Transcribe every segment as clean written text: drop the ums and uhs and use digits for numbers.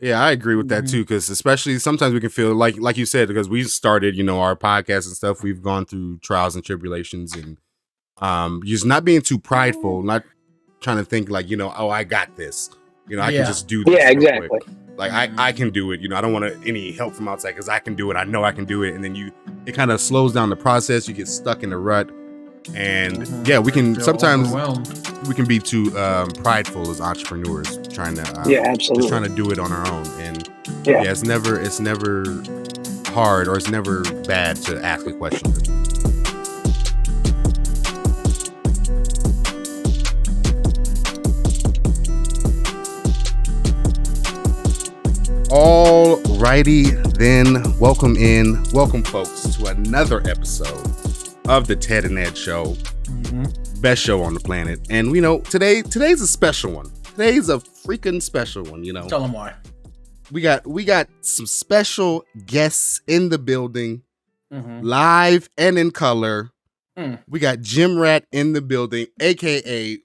Yeah, I agree with that too, because especially sometimes we can feel like you said, because we started, our podcast and stuff. We've gone through trials and tribulations, and just not being too prideful, not trying to think like, oh, I got this. I can just do this real exactly. quick. Like I can do it. I don't want any help from outside because I can do it. I know I can do it. And then it kind of slows down the process. You get stuck in the rut. And we can sometimes we can be too prideful as entrepreneurs, trying to absolutely, just trying to do it on our own. And it's never hard, or it's never bad to ask a question. Alrighty then, welcome folks to another episode of the Ted and Ed Show, best show on the planet. And today's a special one. Today's a freaking special one. Tell them why. We got some special guests in the building, live and in color. We got GymRat in the building, aka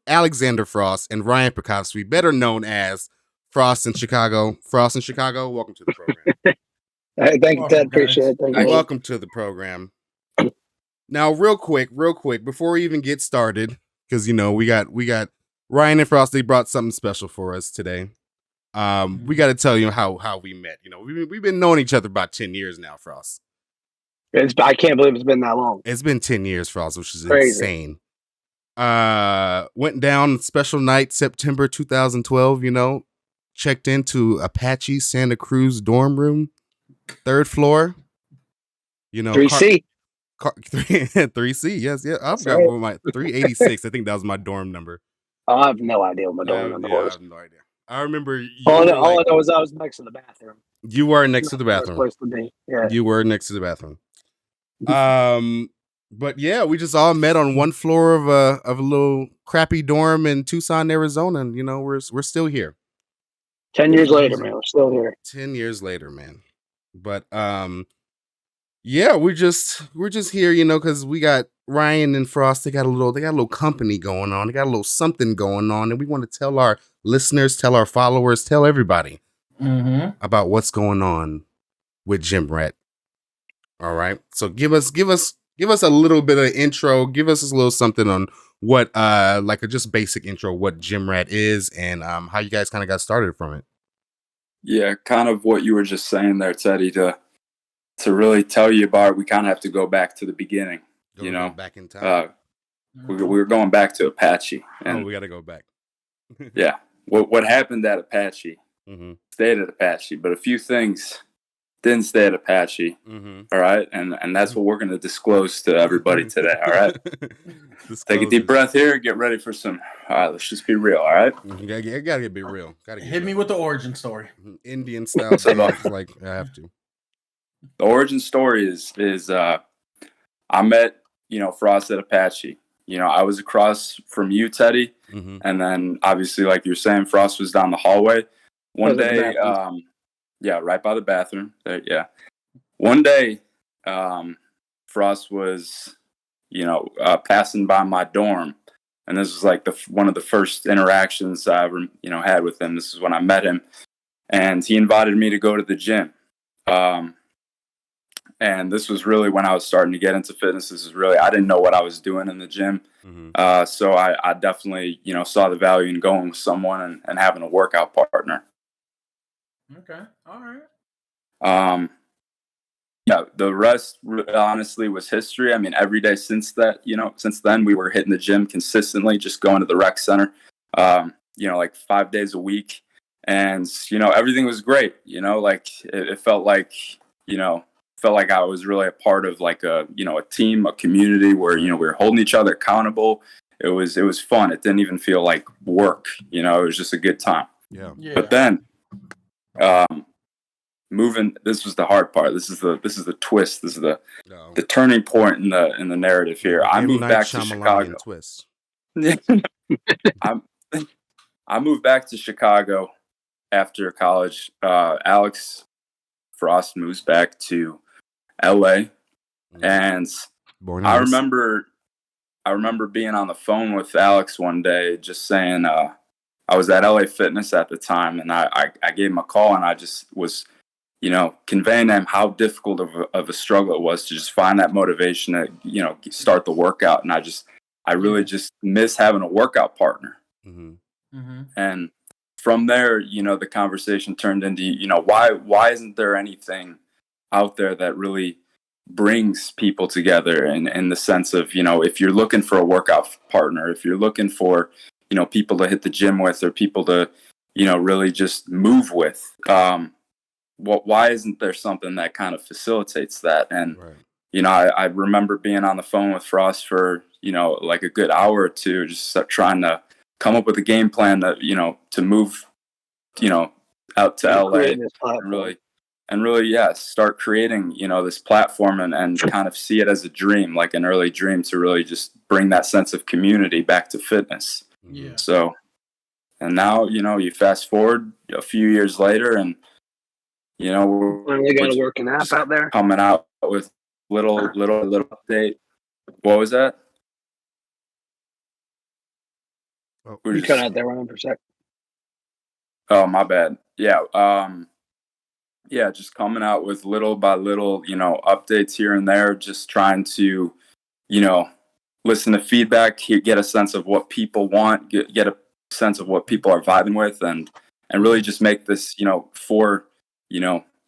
Alexander Frost and Ryan Pekowski, better known as Frost in Chicago. Frost in Chicago, welcome to the program. Thank you, Ted. Appreciate it. Welcome to the program. Now, real quick, before we even get started, because we got Ryan and Frost. They brought something special for us today. We got to tell you how we met. We've been knowing each other about 10 years now, Frost. I can't believe it's been that long. It's been 10 years, Frost, which is crazy. Insane. Went down special night, September 2012. Checked into Apache Santa Cruz dorm room, 3rd floor. 3C. 3C, yes, yeah. I forgot what my 386. I think that was my dorm number. I have no idea what my dorm number was. I have no idea. I remember. All I know is I was next to the bathroom. You were next to the bathroom. Place to be. Yeah. You were next to the bathroom. But yeah, we just all met on one floor of a little crappy dorm in Tucson, Arizona, and we're still here. 10 years later, man, we're still here. 10 years later, man. But yeah, we're just here, because we got Ryan and Frost. They got a little company going on. They got a little something going on, and we want to tell our listeners, tell our followers, tell everybody about what's going on with GymRat. All right, so give us a little bit of intro. Give us a little something on what like a just basic intro, what GymRat is, and how you guys kind of got started from it. Yeah, kind of what you were just saying there, Teddy. To really tell you about it, we kind of have to go back to the beginning. Back in time. We were going back to Apache. And we got to go back. Yeah, what happened at Apache stayed at Apache, but a few things didn't stay at Apache. All right, and that's what we're going to disclose to everybody today. All right. Take a deep breath here. Get ready for some. All right, let's just be real. All right. You gotta be real. Hit me with the origin story. Indian style. Like I have to. The origin story is I met Frost at Apache. I was across from you, Teddy, and then obviously, like you're saying, Frost was down the hallway. One day, right by the bathroom. Yeah. One day, Frost was passing by my dorm, and this was like one of the first interactions I ever had with him. This is when I met him, and he invited me to go to the gym. And this was really when I was starting to get into fitness. I didn't know what I was doing in the gym. So I definitely saw the value in going with someone and having a workout partner. Okay, all right. Yeah, the rest honestly was history. I mean, every day since then, we were hitting the gym consistently, just going to the rec center, like 5 days a week. And, everything was great. It felt like I was really a part of like a team, a community where, we were holding each other accountable. It was fun. It didn't even feel like work, it was just a good time. Yeah. But then, this was the hard part. This is the twist. This is the turning point in the narrative here. I moved back to Chicago. Twist. I moved back to Chicago after college. Alex Frost moves back to LA, and I remember being on the phone with Alex one day, just saying, I was at LA Fitness at the time, and I gave him a call, and I just was, conveying to him how difficult of a struggle it was to just find that motivation to, start the workout. And I really just miss having a workout partner. Mm-hmm. Mm-hmm. And from there, the conversation turned into, why isn't there anything out there that really brings people together in the sense of, if you're looking for a workout partner, if you're looking for, people to hit the gym with, or people to, really just move with, why isn't there something that kind of facilitates that? And, right. I remember being on the phone with Frost for, like a good hour or two, just trying to come up with a game plan that, to move, out to LA and really, start creating, this platform and kind of see it as a dream, like an early dream, to really just bring that sense of community back to fitness. Yeah. So, and now, you fast forward a few years later, and, we're finally got a working app out there. Coming out with little update. What was that? Oh, you cut out there, Ryan, for a sec. Oh, my bad. Yeah. Yeah, just coming out with little by little, updates here and there, just trying to, listen to feedback, get a sense of what people want, get a sense of what people are vibing with, and really just make this, for,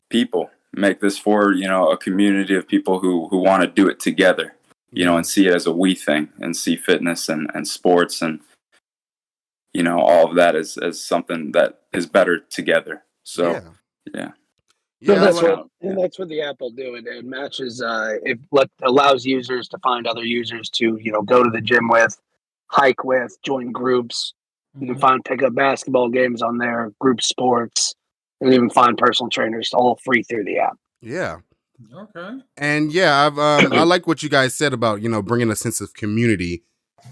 people, make this for, a community of people who want to do it together, and see it as a we thing, and see fitness and sports and, all of that as something that is better together. So, yeah. So that's what the app will do. It matches. It allows users to find other users to go to the gym with, hike with, join groups. You can pick up basketball games on there, group sports, and even find personal trainers, all free through the app. Yeah. Okay. And yeah, I like what you guys said about bringing a sense of community,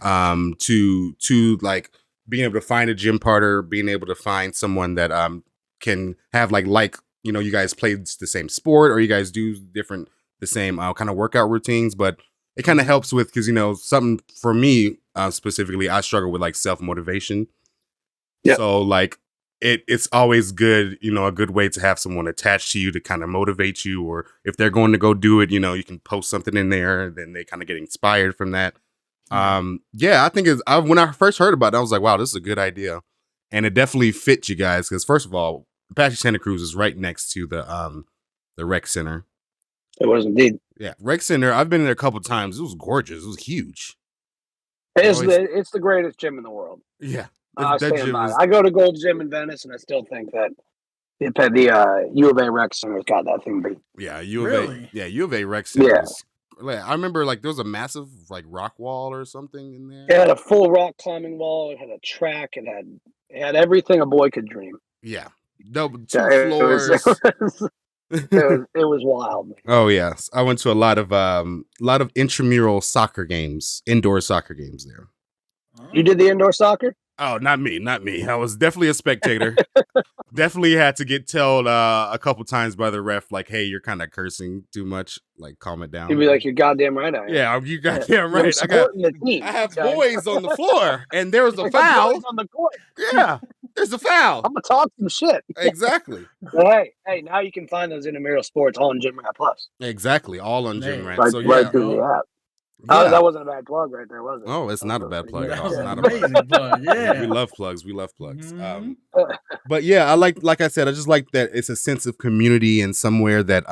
to like being able to find a gym partner, being able to find someone that can have like. You guys play the same sport, or you guys do the same kind of workout routines, but it kind of helps with, because, something for me specifically, I struggle with like self-motivation. Yep. So like it's always good, a good way to have someone attached to you to kind of motivate you, or if they're going to go do it, you can post something in there, then they kind of get inspired from that. Yeah, I think when I first heard about it, I was like, wow, this is a good idea. And it definitely fit you guys, because first of all, Apache Santa Cruz is right next to the rec center. It was indeed. Yeah, rec center. I've been there a couple of times. It was gorgeous. It was huge. It's the greatest gym in the world. Yeah, I stand by it. I go to Gold Gym in Venice, and I still think that the UofA rec center's got that thing beat. Yeah, UofA. Really? Yeah, UofA rec center. Yeah. I remember like there was a massive like rock wall or something in there. It had a full rock climbing wall. It had a track. It had everything a boy could dream. Yeah. No, 2 floors. It was wild. Man. Oh yes, I went to a lot of intramural soccer games, indoor soccer games there. You did the indoor soccer? Oh, not me. I was definitely a spectator. Definitely had to get told a couple times by the ref, like, "Hey, you're kind of cursing too much. Like, calm it down." You'd be like, "You're goddamn right, I am." Yeah, you goddamn right. I have boys on the floor, and there was a foul on the court. Yeah, there's a foul. I'm gonna talk some shit. Exactly. Hey, now you can find those intramural sports all on GymRat Plus. Exactly, all on GymRat. Right, so yeah, right through the app. Yeah. That wasn't a bad plug right there, was it? Oh, it's not a bad plug. That was not an amazing plug. Yeah, we love plugs. Mm-hmm. But yeah, I like I said, I just like that it's a sense of community and somewhere that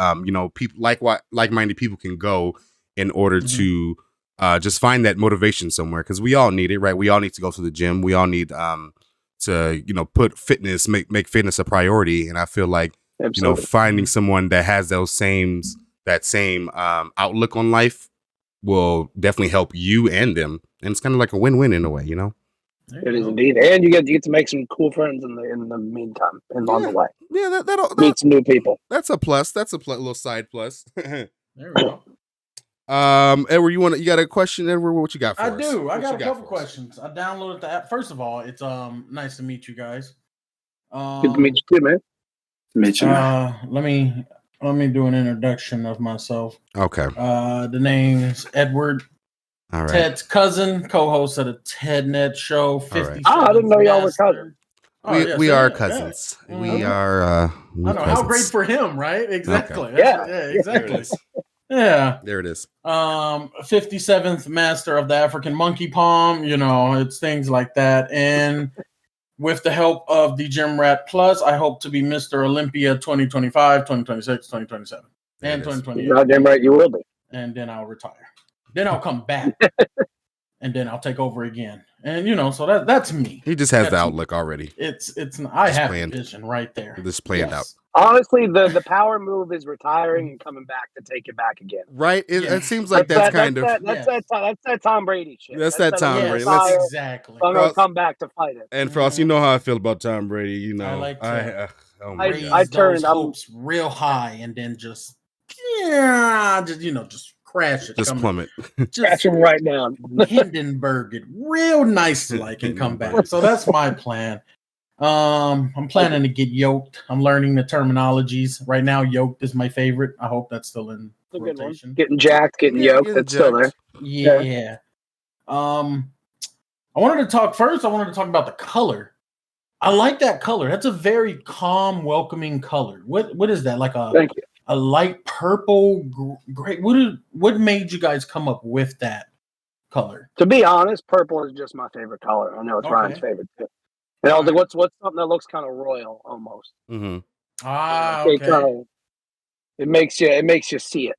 people like-minded people can go in order to just find that motivation somewhere, because we all need it, right? We all need to go to the gym. We all need to put fitness, make fitness a priority, and I feel like finding someone that has that same outlook on life will definitely help you and them, and it's kind of like a win-win in a way, It is indeed, and you get to make some cool friends in the meantime and on the way. Yeah, that'll meet some new people. That's a plus. That's a little side plus. There we go. Edward, you got a question, Edward? What you got for us? I do. I got a couple questions. I downloaded the app. First of all, it's nice to meet you guys. Good to meet you too, man. Meet you, man. Let me do an introduction of myself. Okay. The name is Edward. All right. Ted's cousin, co-host of the TEDnet show. 50 I didn't know y'all were cousins. We are cousins. Yeah. We are. I know cousins. how great for him, right? Exactly. Okay. Yeah, exactly. Yeah. There it is. 57th master of the African monkey palm. It's things like that. And with the help of the GymRat Plus, I hope to be Mr. Olympia 2025, 2026, 2027, and 2028. Not damn right, you will be. And then I'll retire. Then I'll come back. And then I'll take over again. And so that's me. He just has the outlook already. I have a vision right there. Just planned out. Honestly, the power move is retiring and coming back to take it back again. Right? It seems like that's that Tom Brady shit. That's that Tom Brady. Exactly. I'm gonna come back to fight it. And Frost, you know how I feel about Tom Brady. I like to I turned hopes real high and then just crash it. Just plummet. Crash him right down. Hindenburg it real nice like and come back. So that's my plan. I'm planning to get yoked. I'm learning the terminologies. Right now, yoked is my favorite. I hope that's still in rotation. Getting jacked, getting yoked, it's still there. Yeah. I wanted to talk about the color. I like that color. That's a very calm, welcoming color. What is that? Like Thank you. A light purple, gray. What made you guys come up with that color? To be honest, purple is just my favorite color. I know it's Ryan's favorite too. And I was like, what's something that looks kind of royal almost? Mm-hmm. Okay. It makes you see it.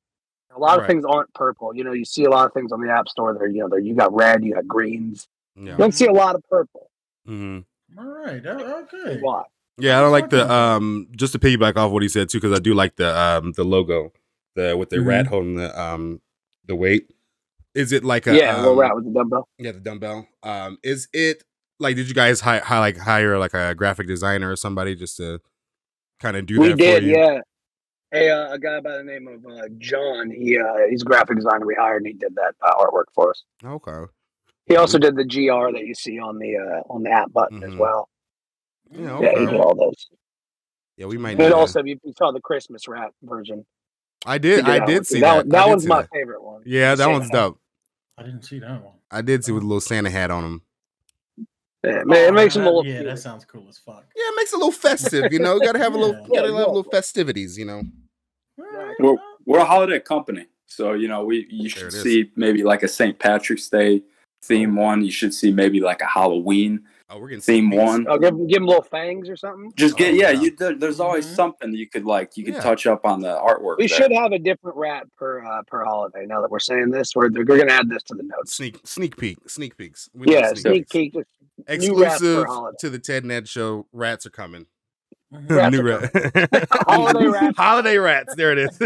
A lot of things aren't purple. You see a lot of things on the App Store. You got red, you got greens. Yeah. You don't see a lot of purple. Mm-hmm. All right. Okay. Why? Yeah, I don't like the just to piggyback off what he said too, because I do like the logo, with the rat holding the weight. Is it like a little rat with the dumbbell? Yeah, the dumbbell. Is it like, did you guys hire like a graphic designer or somebody just to kind of do that? We did, for you? yeah. Hey, a guy by the name of John. He's a graphic designer we hired, and he did that artwork for us. Okay. He also did the GR that you see on the app button as well. Yeah, he did all those. Yeah, we might. And also, you saw the Christmas rat version. I did see that. That one's my favorite one. Yeah, that one's dope. I didn't see that one. I did see with a little Santa hat on him. Yeah, man, it makes him a little. Yeah, that sounds cool as fuck. Yeah, it makes it a little festive. Gotta have a little festivities. We're a holiday company, so you should see maybe like a St. Patrick's Day theme one. You should see maybe like a Halloween theme one. Oh, give him little fangs or something. Just there's always something you could touch up on the artwork. We should have a different rat per holiday. Now that we're saying this, we're going to add this to the notes. Sneak peeks. Sneak peek. Exclusive to the Ted Ned Show. Rats are coming. Rats New rat. Holiday rats. Holiday rats. There it is.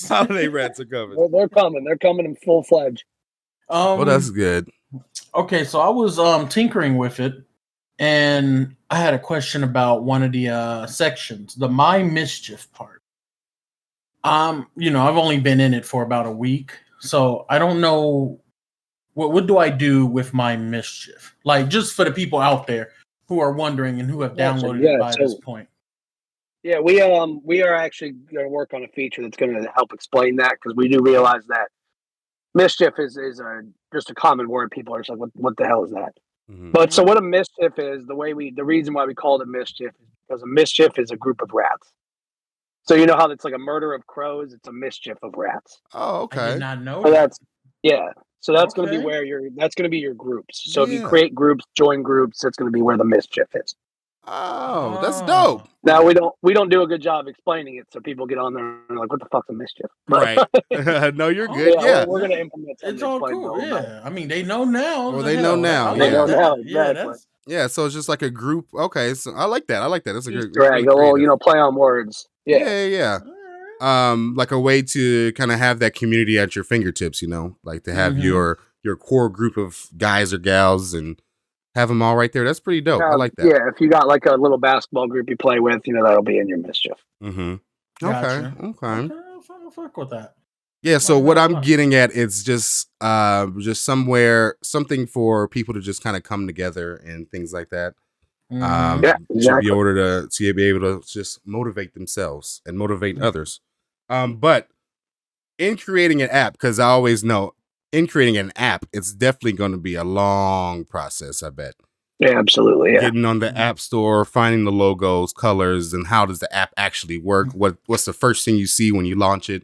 Holiday rats are coming. Well, they're coming. They're coming in full fledged. Well, that's good. Okay, so I was tinkering with it, and I had a question about one of the sections, the My Mischief part. I've only been in it for about a week, so I don't know what do I do with My Mischief? Like, just for the people out there who are wondering and who have downloaded it by this point. Yeah, we are actually going to work on a feature that's going to help explain that, because we do realize that mischief is just a common word. People are just like, what the hell is that? Mm-hmm. But so what a mischief is, the reason why we called it mischief is because a mischief is a group of rats. So you know how it's like a murder of crows? It's a mischief of rats. Oh, okay. I did not know that. So that's going to be that's going to be your groups. So if you create groups, join groups, that's going to be where the mischief is. Oh, that's dope. Now we don't do a good job explaining it, so people get on there and are like, "What the fuck's a mischief?" Right? No, you're good. Yeah, we're gonna implement. It's all cool. Yeah, I mean, they know now. Well, they know now. They know now. Exactly. Yeah, so it's just like a group. Okay, so I like that. That's a good. Drag a little, play on words. Yeah. Like a way to kind of have that community at your fingertips. Like to have your core group of guys or gals and have them all right there. That's pretty dope. I like that. Yeah, if you got like a little basketball group you play with, that'll be in your mischief. Mm-hmm. Gotcha. Okay. I'll fuck with that. Yeah. So what I'm getting at is just something for people to just kind of come together and things like that. Exactly. To be able to just motivate themselves and motivate others. But in creating an app, because I always know in creating an app, it's definitely going to be a long process, I bet. Yeah, absolutely. Yeah. Getting on the app store, finding the logos, colors, and how does the app actually work? What's the first thing you see when you launch it?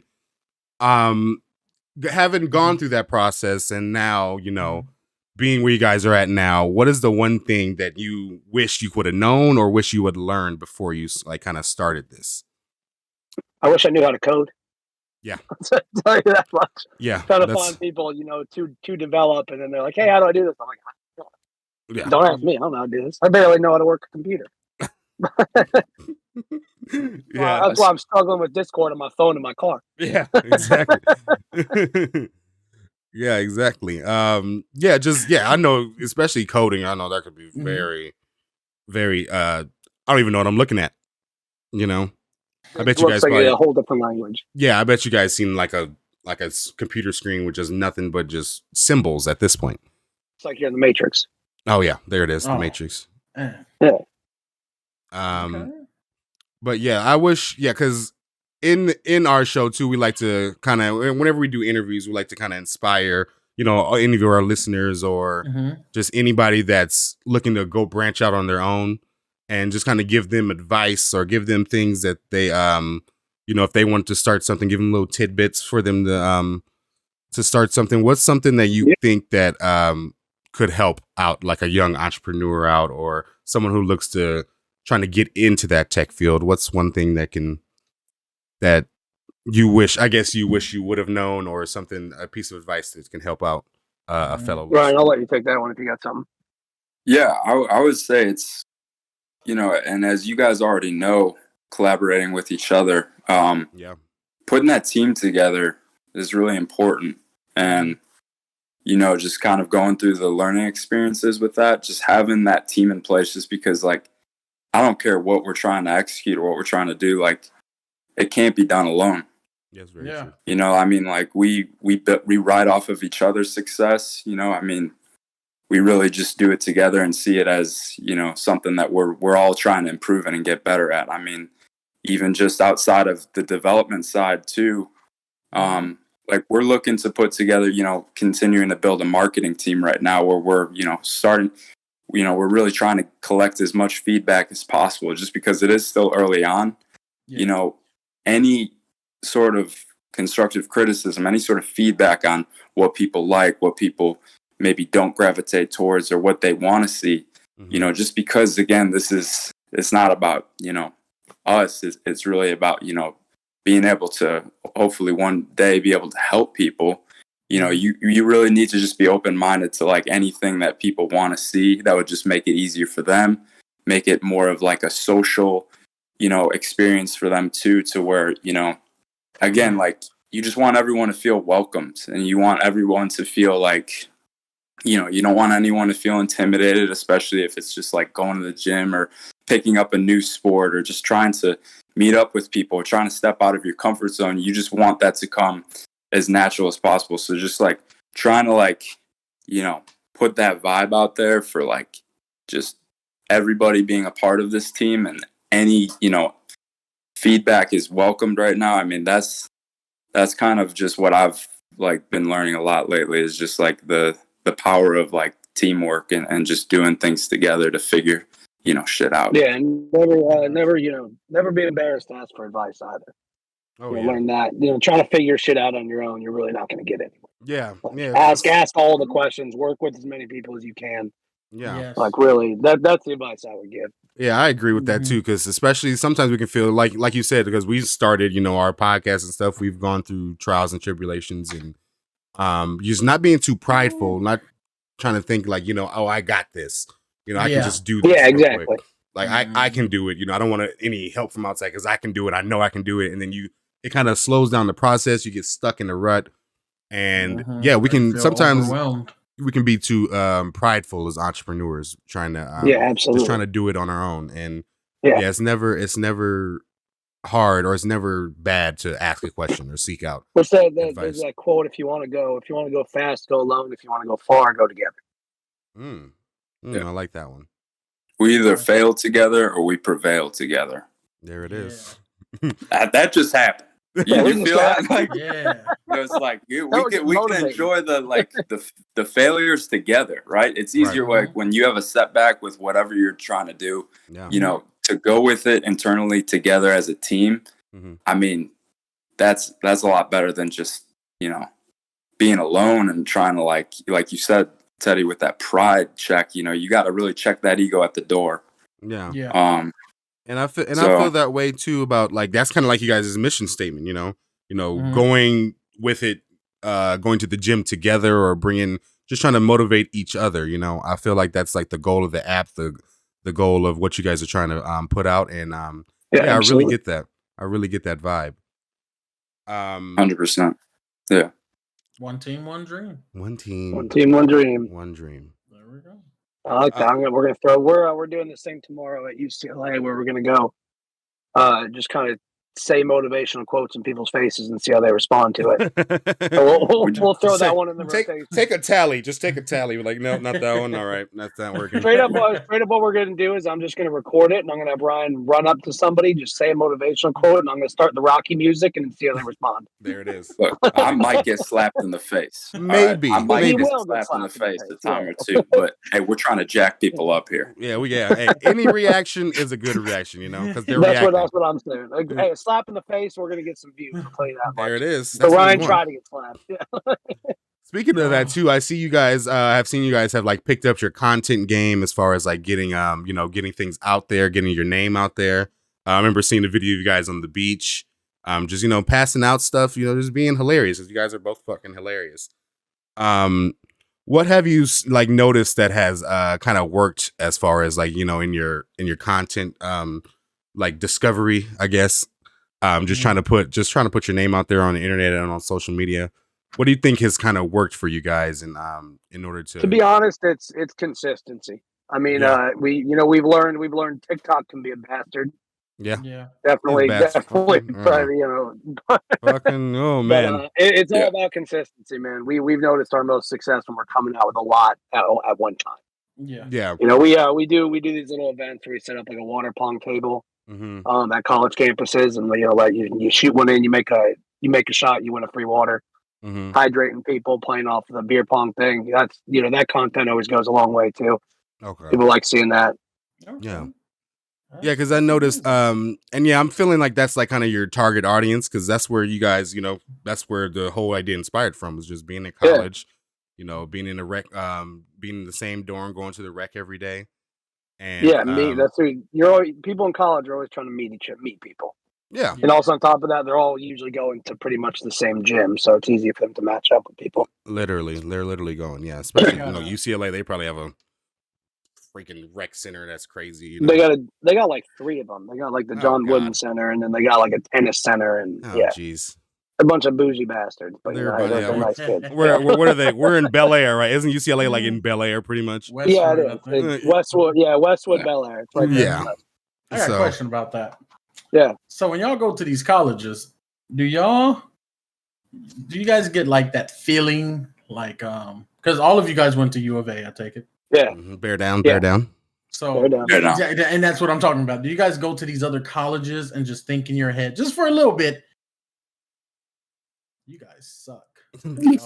Having gone through that process and now, being where you guys are at now, what is the one thing that you wish you would have known or wish you would have learned before you kind of started this? I wish I knew how to code. Yeah. I'll tell you that much. Yeah. Trying to find people, to develop, and then they're like, "Hey, how do I do this?" I'm like, "Don't ask me. I don't know how to do this. I barely know how to work a computer." Yeah, that's why I'm struggling with Discord on my phone in my car. Yeah, exactly. Yeah, exactly. I know, especially coding. I know that could be very, very. I don't even know what I'm looking at. I bet you guys like probably a whole different language. Yeah, I bet you guys seen like a computer screen with just nothing but just symbols at this point. It's like you're in the Matrix. Oh yeah, there it is, the Matrix. Yeah. Okay. But yeah, I wish, because in our show too, we like to kind of, whenever we do interviews, we like to kind of inspire, any of our listeners or just anybody that's looking to go branch out on their own, and just kind of give them advice or give them things that they, if they want to start something, give them little tidbits for them to start something. What's something that you think that could help out, like a young entrepreneur out, or someone who looks to trying to get into that tech field? What's one thing that you wish you would have known, or something, a piece of advice that can help out a fellow listener? Ryan, I'll let you take that one if you got something. Yeah, I would say it's, and as you guys already know, collaborating with each other, putting that team together is really important. And, just kind of going through the learning experiences with that, just having that team in place, just because, like, I don't care what we're trying to execute or what we're trying to do, like, it can't be done alone. Yes, very true. Like we ride off of each other's success. We really just do it together and see it as, something that we're all trying to improve and get better at. Even just outside of the development side too, like we're looking to put together, continuing to build a marketing team right now where we're, starting, we're really trying to collect as much feedback as possible, just because it is still early on. Any sort of constructive criticism, any sort of feedback on what people like, what people maybe don't gravitate towards, or what they want to see, just because, again, it's not about, us. It's really about, being able to hopefully one day be able to help people. You really need to just be open-minded to, like, anything that people want to see that would just make it easier for them, make it more of like a social, experience for them too, to where, again, like, you just want everyone to feel welcomed, and you want everyone to feel like, you don't want anyone to feel intimidated, especially if it's just like going to the gym or picking up a new sport or just trying to meet up with people or trying to step out of your comfort zone. You just want that to come as natural as possible. So just like trying to, like, put that vibe out there for, like, just everybody being a part of this team, and any, feedback is welcomed right now. That's kind of just what I've, like, been learning a lot lately, is just like the power of, like, teamwork and just doing things together to figure, shit out. Yeah, and never be embarrassed to ask for advice either. Learn that, trying to figure shit out on your own, you're really not going to get anywhere. Yeah, Ask all the questions, work with as many people as you can. Yeah, Yes. like, really, that's the advice I would give. Yeah, I agree with that too, because especially sometimes we can feel like you said, because we started, our podcast and stuff, we've gone through trials and tribulations, and just not being too prideful, not trying to think like, oh, I got this, I can just do this. Yeah, exactly. Quick. Like, I can do it. I don't want any help from outside, because I can do it. I know I can do it. And then it kind of slows down the process. You get stuck in the rut. And we can sometimes we can be too prideful as entrepreneurs, trying to absolutely, just trying to do it on our own. And it's never hard, or it's never bad to ask a question or seek out. What's there's that quote: if you want to go fast, go alone. If you want to go far, go together. I like that one. We either fail together or we prevail together. There it is. That just happened. You feel that? Like, yeah. It's like we can enjoy the failures together, right? It's easier like when you have a setback with whatever you're trying to do, you know, to go with it internally together as a team. I mean, that's a lot better than just, you know, being alone and trying to like you said, Teddy, with that pride check. You know, you got to really check that ego at the door. Yeah. And I feel that way too about like that's kind of like you guys' mission statement, you know, going with it, going to the gym together or just trying to motivate each other. You know, I feel like that's like the goal of the app, the goal of what you guys are trying to put out. And I really get that. I really get that vibe. 100%. Yeah. One team, one dream. One team, one team, one dream. One dream. There we go. I like that. We're gonna throw. We're doing this thing tomorrow at UCLA where we're gonna go. Just kind of say motivational quotes in people's faces and see how they respond to it. So we'll throw that one in the rotation. Take a tally. Just take a tally. We're like, no, not that one. All right, that's not working. Straight up, what we're going to do is I'm just going to record it, and I'm going to have Ryan run up to somebody, just say a motivational quote, and I'm going to start the Rocky music and see how they respond. There it is. Look, I might get slapped in the face. Maybe. Right? I might get slapped in the face a time or two, but hey, we're trying to jack people up here. Hey, any reaction is a good reaction, you know, because that's what I'm saying. Like, hey, a slap in the face, we're going to get some views. I'll tell you that much. There it is. So Ryan tried to get slapped. Yeah. Speaking of that too, I see you guys. I've seen you guys have like picked up your content game as far as like getting, getting things out there, getting your name out there. I remember seeing the video of you guys on the beach, just passing out stuff, just being hilarious. Because you guys are both fucking hilarious. What have you like noticed that has kind of worked as far as like in your content like discovery, I guess. Just trying to put your name out there on the internet and on social media. What do you think has kind of worked for you guys in order to be honest, it's consistency. I mean, we've learned TikTok can be a bastard. Yeah. Definitely. Fucking, oh man. But, it's all about consistency, man. We've noticed our most success when we're coming out with a lot at one time. Yeah. We do these little events where we set up like a water pong table at college campuses, and like you shoot one in, you make a shot, you win a free water. Hydrating people, playing off the beer pong thing. That's that content always goes a long way too. Okay. People like seeing that. Okay. Yeah. Yeah, because I noticed, and I'm feeling like that's like kind of your target audience, because that's where you guys, that's where the whole idea inspired from, was just being in college, being in the rec, being in the same dorm, going to the rec every day. And that's who people in college are always trying to meet people. Yeah. And also on top of that, they're all usually going to pretty much the same gym, so it's easy for them to match up with people. Literally, they're literally going, especially UCLA, they probably have a freaking rec center that's crazy. They got like 3 of them. They got like the John Wooden Center, and then they got like a tennis center, and jeez, a bunch of bougie bastards. But they're nice kids. What are they? We're in Bel Air, right? Isn't UCLA like in Bel Air, pretty much? Westwood, it is. It's Westwood. Yeah, Westwood, Bel Air. It's right there. I got a question about that. Yeah. So when y'all go to these colleges, do you guys get like that feeling, like because all of you guys went to UofA, I take it. Yeah. Bear down. So and that's what I'm talking about. Do you guys go to these other colleges and just think in your head, just for a little bit, you guys suck? You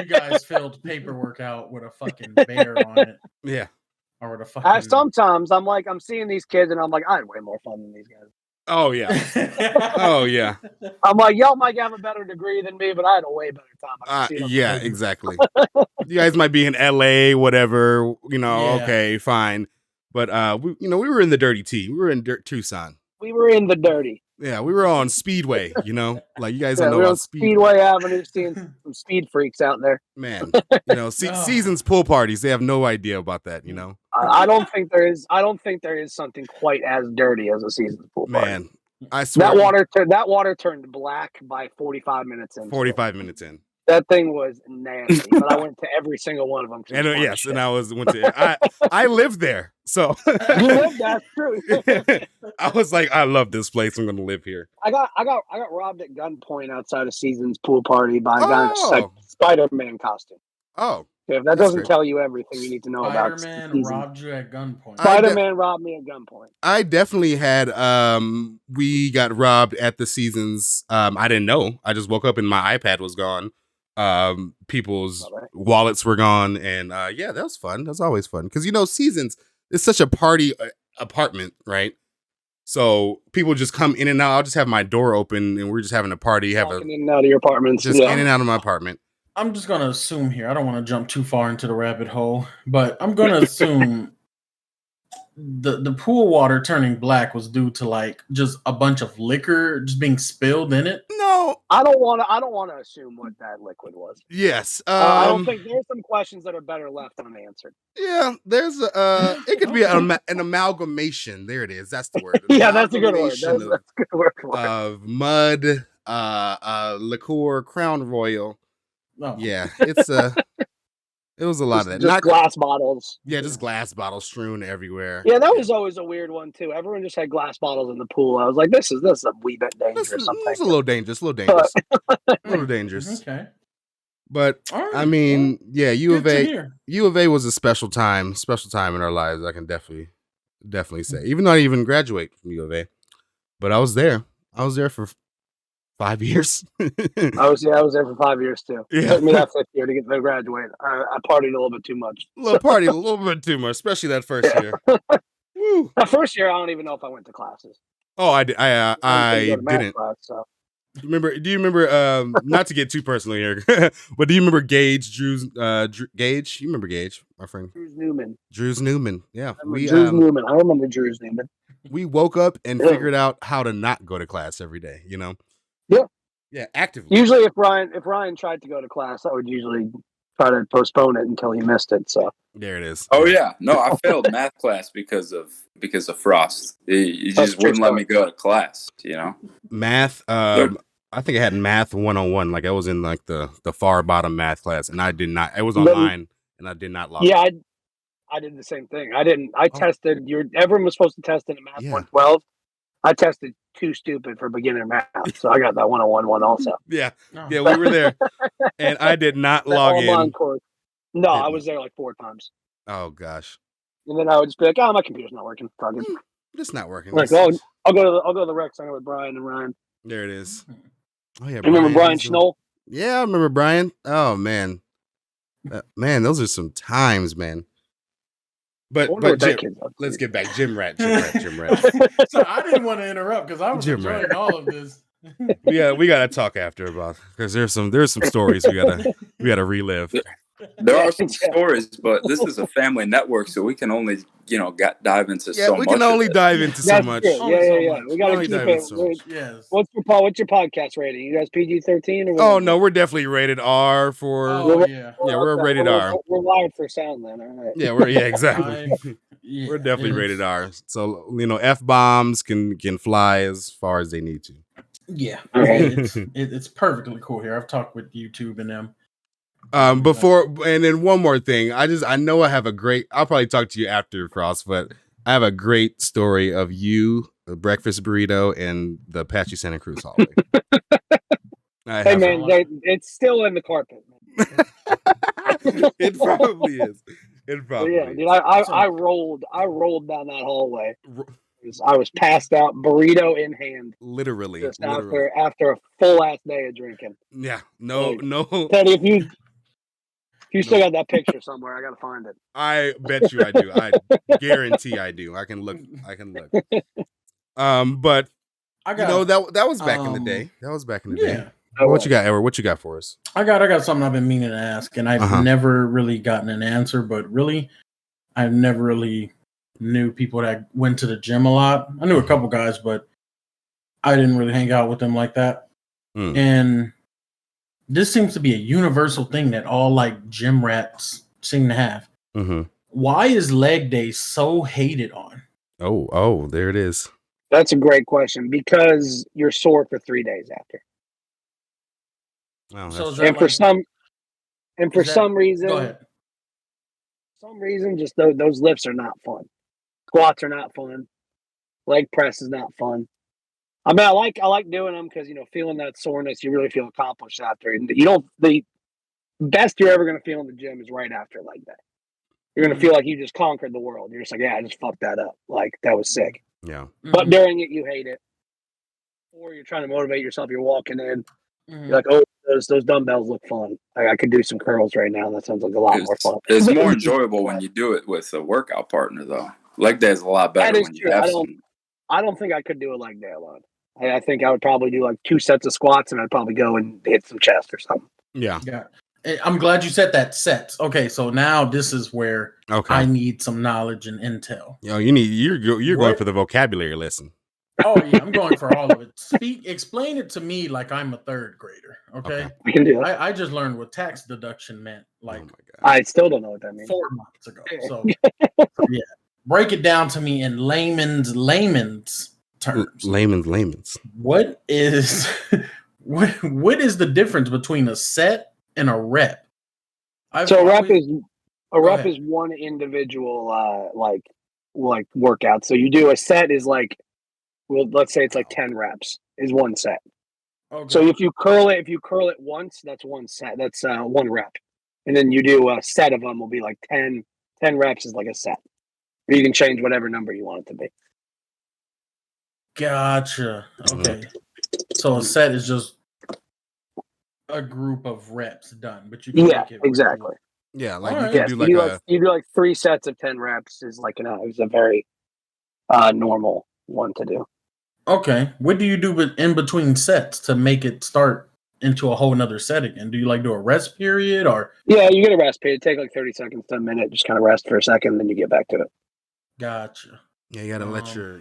guys filled paperwork out with a fucking bear on it. Yeah. Or with a fucking. Sometimes I'm seeing these kids and I'm like, I had way more fun than these guys. Oh yeah. Oh yeah. I'm like, y'all might have a better degree than me, but I had a way better time. Yeah, exactly. You guys might be in LA, whatever, okay, fine. But we were in the dirty T. We were in Tucson. We were in the dirty. Yeah, we were on Speedway, like you guys don't know about Speedway Avenue, seeing some speed freaks out there. Man, Seasons pool parties, they have no idea about that, I don't think there is something quite as dirty as a Seasons pool party. Man, I swear. That water turned black by 45 minutes in. 45 minutes in. That thing was nasty, but I went to every single one of them. And I lived there, so you lived. That's true. I was like, I love this place. I'm going to live here. I got robbed at gunpoint outside of Seasons pool party by a guy in a Spider-Man costume. Oh, If that doesn't tell you everything you need to know about Spider-Man robbed you at gunpoint. Spider-Man robbed me at gunpoint. I definitely had we got robbed at the seasons. I didn't know. I just woke up and my iPad was gone. People's wallets were gone, and yeah, that was fun. That's always fun because seasons is such a party apartment, right? So people just come in and out. I'll just have my door open, and we're just having a party. In and out of your apartments, just in and out of my apartment. I'm just gonna assume here. I don't want to jump too far into the rabbit hole, but I'm gonna assume the pool water turning black was due to like just a bunch of liquor just being spilled in it. No, I don't want to assume what that liquid was. Yes, I don't think there's some questions that are better left unanswered. Yeah, there's it could be an amalgamation. There it is. That's the word. Yeah, that's a good word. That's a good word for it. Of mud, liqueur, Crown Royal. Oh. Yeah, it was a lot of that. Just glass bottles. Yeah, just glass bottles strewn everywhere. Yeah, that was always a weird one too. Everyone just had glass bottles in the pool. I was like, this is a wee bit dangerous. It's a little dangerous. A little dangerous. Okay. But right, I mean, yeah, U of A was a special time in our lives. I can definitely say, even though I didn't even graduate from U of A, but I was there for 5 years. I was there for 5 years too. Yeah. It took me that 5th year to get to graduate. I partied a little bit too much. A little bit too much, especially that first year. That first year, I don't even know if I went to classes. Oh, I didn't. Class, so. Do you remember? Not to get too personal here, but do you remember Gage? Gage? You remember Gage, my friend? Drews Newman. Yeah, Drews Newman. I remember Drews Newman. We woke up and figured out how to not go to class every day. Yeah. Yeah, actively. Usually, if Ryan tried to go to class, I would usually try to postpone it until he missed it. So there it is. Oh yeah, no, I failed math class because of Frost. He just wouldn't let me go to class. Math. I think I had math 101. Like I was in like the far bottom math class, and I did not. It was online, and I did not log. Yeah, I did the same thing. I didn't. I tested. Everyone was supposed to test in a math 112. I tested too stupid for beginner math, so I got that 101 one also. Yeah, we were there, and I did not log in. Course. No, I was there like 4 times. Oh gosh! And then I would just be like, "Oh, my computer's not working. It's not working." Like, I'll go to the rec center with Brian and Ryan. There it is. Oh yeah, remember Brian Schnoll? Yeah, I remember Brian. Oh man, man, those are some times, man. But let's get back. GymRat. So I didn't want to interrupt because I was enjoying all of this. We gotta talk after about because there's some stories we gotta relive. There are some stories, but this is a family network, so we can only dive into so much. We can only dive into so much. Yeah. We gotta keep it. Yes. What's your podcast rating? You guys PG-13 or? Oh no, we're definitely rated R for. Oh yeah. Yeah, we're rated R. We're wired for sound then. All right. Yeah, exactly. We're definitely rated R. So F-bombs can fly as far as they need to. Yeah, it's perfectly cool here. I've talked with YouTube and them. And then one more thing. I know I have I'll probably talk to you after, Frost, but I have a great story of you, the breakfast burrito, and the Apache Santa Cruz holiday. Hey man, it's still in the carpet. It probably is. It probably is. Dude, I rolled down that hallway. I was passed out, burrito in hand. Literally. Just after a full ass day of drinking. Yeah. No. Teddy, if you still got that picture somewhere, I gotta find it. I bet you I do. I guarantee I do. I can look. But that was back in the day. That was back in the day. What you got, Edward? What you got for us? I got something I've been meaning to ask, and I've never really gotten an answer. But really, I've never really knew people that went to the gym a lot. I knew a couple guys, but I didn't really hang out with them like that. And this seems to be a universal thing that all like gym rats seem to have. Why is leg day so hated on? Oh, there it is. That's a great question because you're sore for 3 days after. Oh, for some reason, just those lifts are not fun. Squats are not fun. Leg press is not fun. I mean, I like doing them because feeling that soreness, you really feel accomplished after. And you don't the best you're ever going to feel in the gym is right after leg day. You're going to feel like you just conquered the world. You're just like, yeah, I just fucked that up. Like, that was sick. Yeah. But during it, you hate it. Or you're trying to motivate yourself. You're walking in. You're like, oh, those dumbbells look fun. I could do some curls right now. That sounds like a lot more fun. It's more enjoyable when you do it with a workout partner, though. Leg day is a lot better that is when true. you have some. I don't think I could do a leg day alone. I think I would probably do like 2 sets of squats, and I'd probably go and hit some chest or something. Yeah. I'm glad you said that sets. Okay, so now this is where I need some knowledge and intel. Yo, you're going for the vocabulary lesson. Oh yeah, I'm going for all of it. Explain it to me like I'm a third grader. Okay, we can do it. I just learned what tax deduction meant. Like, I still don't know what that means. 4 months ago. So yeah, break it down to me in layman's terms. Layman's. What is what is the difference between a set and a rep? So a rep is one individual like workout. So you do a set is like, well, let's say it's like 10 reps is one set. Okay. So if you curl it once, that's one set. That's one rep. And then you do a set of them will be like 10 reps is like a set. Or you can change whatever number you want it to be. Gotcha. Okay. So a set is just a group of reps done, but you can make it exactly. Yeah, like you do like 3 sets of 10 reps is like it's a very normal one to do. Okay. What do you do in between sets to make it start into a whole nother set again? Do you like do a rest period or? Yeah, you get a rest period. Take like 30 seconds to a minute. Just kind of rest for a second, then you get back to it. Gotcha. Yeah, you got to let your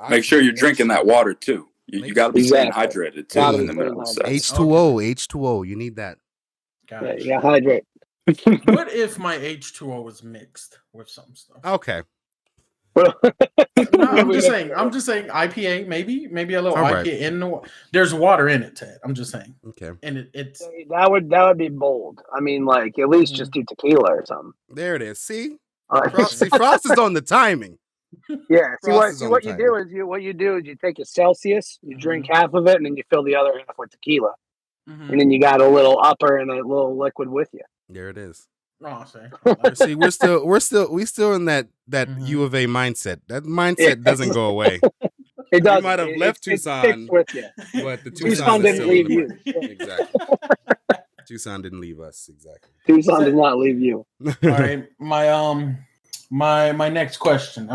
make sure you're drinking that water too. You got to be staying hydrated too in the middle of the sets. H2O. You need that. Gotcha. Yeah, hydrate. What if my H2O is mixed with some stuff? Okay. No, I'm just saying IPA, maybe a little IPA in the there's water in it, Ted. I'm just saying. Okay. And it's that would be bold. I mean, like at least just do tequila or something. There it is. See? Frost is on the timing. Yeah. What you do is you take a Celsius, you drink half of it, and then you fill the other half with tequila. And then you got a little upper and a little liquid with you. There it is. Oh, see, we're still in that UofA mindset. That mindset doesn't go away. It does. You might have left Tucson, with you. But the Tucson didn't leave you. Exactly. Tucson didn't leave us. Exactly. Tucson did not leave you. All right, my next question.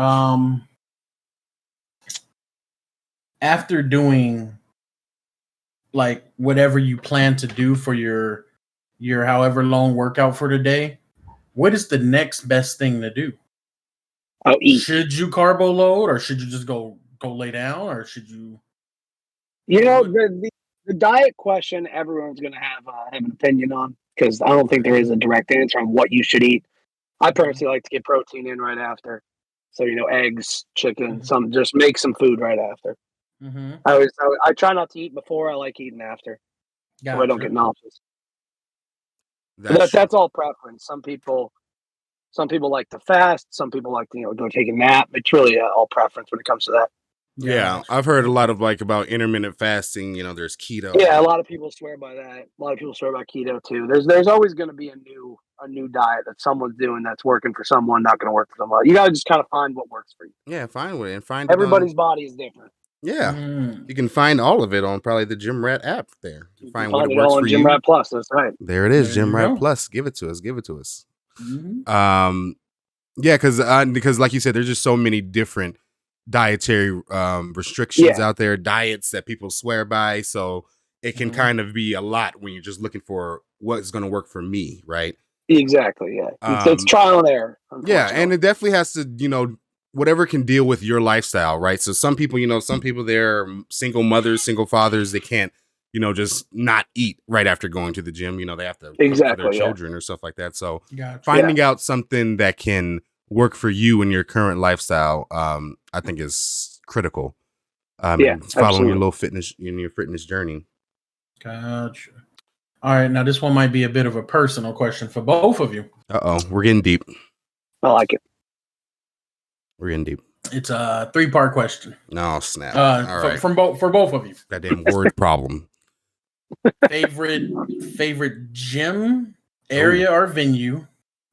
After doing like whatever you plan to do for your however long workout for the day, what is the next best thing to do? I'll eat. Should you carbo load or should you just go lay down or should you? You know, the diet question everyone's going to have an opinion on because I don't think there is a direct answer on what you should eat. I personally like to get protein in right after. So, eggs, chicken, just make some food right after. I try not to eat before. I like eating after. So I don't get nauseous. That's all preference. Some people like to fast. Some people like to go take a nap. It's really all preference when it comes to that. Yeah, I've heard a lot of about intermittent fasting. There's keto. Yeah, a lot of people swear by that. A lot of people swear by keto too. There's always going to be a new diet that someone's doing that's working for someone, not going to work for someone. You got to just kind of find what works for you. Yeah, find it and find everybody's body is different. Yeah, you can find all of it on probably the GymRat app. There, you can find what works for you. GymRat Plus, that's right. There it is, GymRat Plus. Give it to us. Yeah, because like you said, there's just so many different dietary restrictions out there, diets that people swear by. So it can kind of be a lot when you're just looking for what's going to work for me, right? Exactly. Yeah, it's trial and error. Yeah, and it definitely has to, whatever can deal with your lifestyle, right? So some people, they're single mothers, single fathers. They can't, just not eat right after going to the gym. They have to cook for their children or stuff like that. So finding out something that can work for you in your current lifestyle, I think is critical. Following your little fitness in your fitness journey. Gotcha. All right, now this one might be a bit of a personal question for both of you. We're getting deep. I like it. We're getting deep. It's a 3-part question. No, snap. All right. For both of you. Goddamn word problem. Favorite gym area or venue.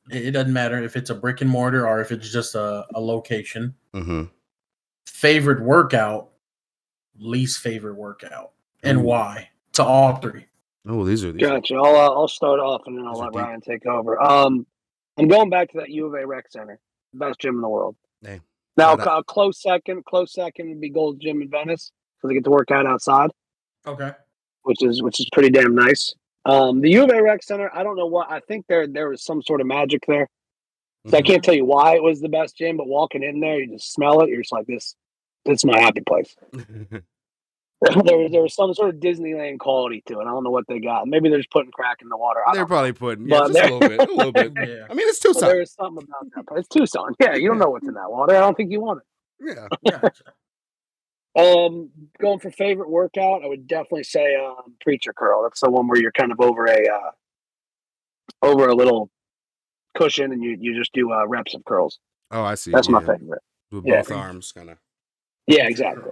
It doesn't matter if it's a brick and mortar or if it's just a location. Mm-hmm. Favorite workout, least favorite workout, and why? To all three. Oh, these are Gotcha. I'll start off and then I'll let Ryan take over. I'm going back to that UofA Rec Center, best gym in the world. Hey, now, a close second would be Gold's Gym in Venice because I get to work out outside. Okay, which is pretty damn nice. The UofA Rec Center, I don't know what. I think there was some sort of magic there. So I can't tell you why it was the best gym, but walking in there, you just smell it. You're just like, this is my happy place. there was some sort of Disneyland quality to it. I don't know what they got. Maybe they're just putting crack in the water. They're probably putting just a little bit. Yeah. I mean, it's Tucson. There is something about that place. It's Tucson. Yeah, you don't know what's in that water. I don't think you want it. Yeah. Going for favorite workout, I would definitely say preacher curl. That's the one where you're kind of over a little cushion and you just do reps of curls. Oh, I see. That's my favorite. With both arms, kind of. Yeah, exactly.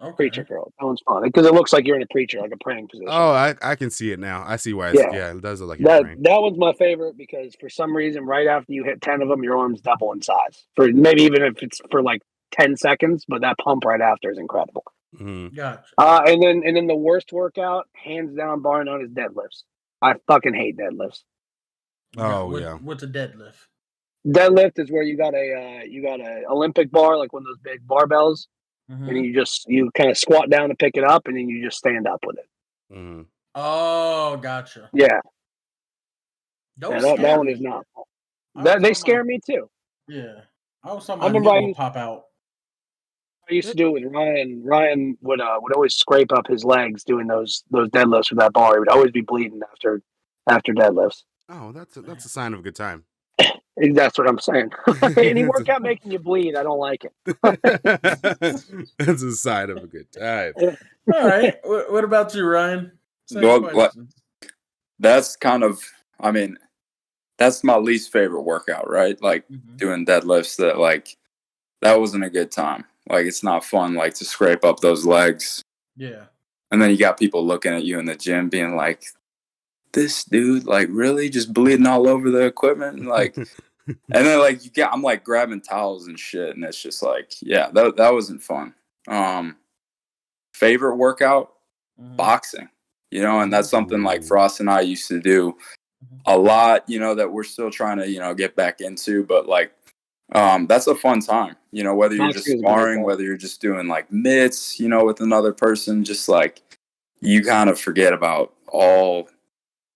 Okay. Preacher curl. That one's fun because it looks like you're in a preacher, like a praying position. Oh, I can see it now. I see why. It does look like you're praying. That one's my favorite because for some reason, right after you hit 10 of them, your arms double in size. For maybe even if it's for like 10 seconds, but that pump right after is incredible. Mm-hmm. Gotcha. And then the worst workout, hands down, bar none, is deadlifts. I fucking hate deadlifts. What's a deadlift? Deadlift is where you got a Olympic bar, like one of those big barbells, and you kind of squat down to pick it up, and then you just stand up with it. Mm-hmm. Oh, gotcha. Yeah. That one is not. They scare me too. Yeah. I was talking about would pop out. I used to do it with Ryan. Ryan would always scrape up his legs doing those deadlifts with that bar. He would always be bleeding after deadlifts. Oh, that's a sign of a good time. That's what I'm saying. Any workout making you bleed, I don't like it. That's a sign of a good time. All right. What about you, Ryan? That's kind of, I mean, that's my least favorite workout, right? Like doing deadlifts that wasn't a good time. Like, it's not fun, like, to scrape up those legs. Yeah. And then you got people looking at you in the gym being like, this dude, like, really just bleeding all over the equipment? Like, and then, like, I'm, like, grabbing towels and shit. And it's just like, yeah, that wasn't fun. Favorite workout? Boxing. You know, and that's something like Frost and I used to do a lot, you know, that we're still trying to, you know, get back into. But, like, that's a fun time, you know, whether you're just sparring, whether you're just doing like mitts, you know, with another person, just like you kind of forget about all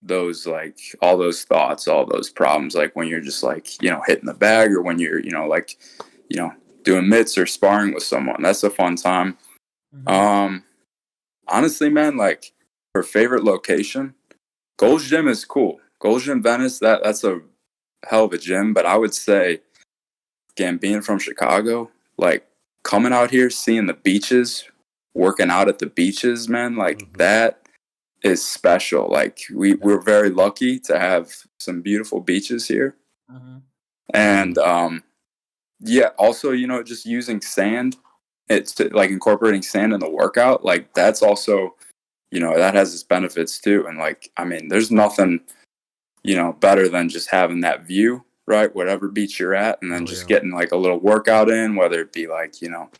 those thoughts, all those problems, like when you're just like, you know, hitting the bag or when you're, you know, like, you know, doing mitts or sparring with someone. That's a fun time. Honestly, man, like for favorite location, Gold's Gym is cool. Gold's Gym Venice, that's a hell of a gym, but I would say, again, being from Chicago, like coming out here, seeing the beaches, working out at the beaches, man, like that is special. Like we're very lucky to have some beautiful beaches here. And yeah, also, you know, just using sand, it's like incorporating sand in the workout, like that's also, you know, that has its benefits too. And like, I mean, there's nothing, you know, better than just having that view, right? Whatever beach you're at, and then just getting like a little workout in, whether it be like, you know,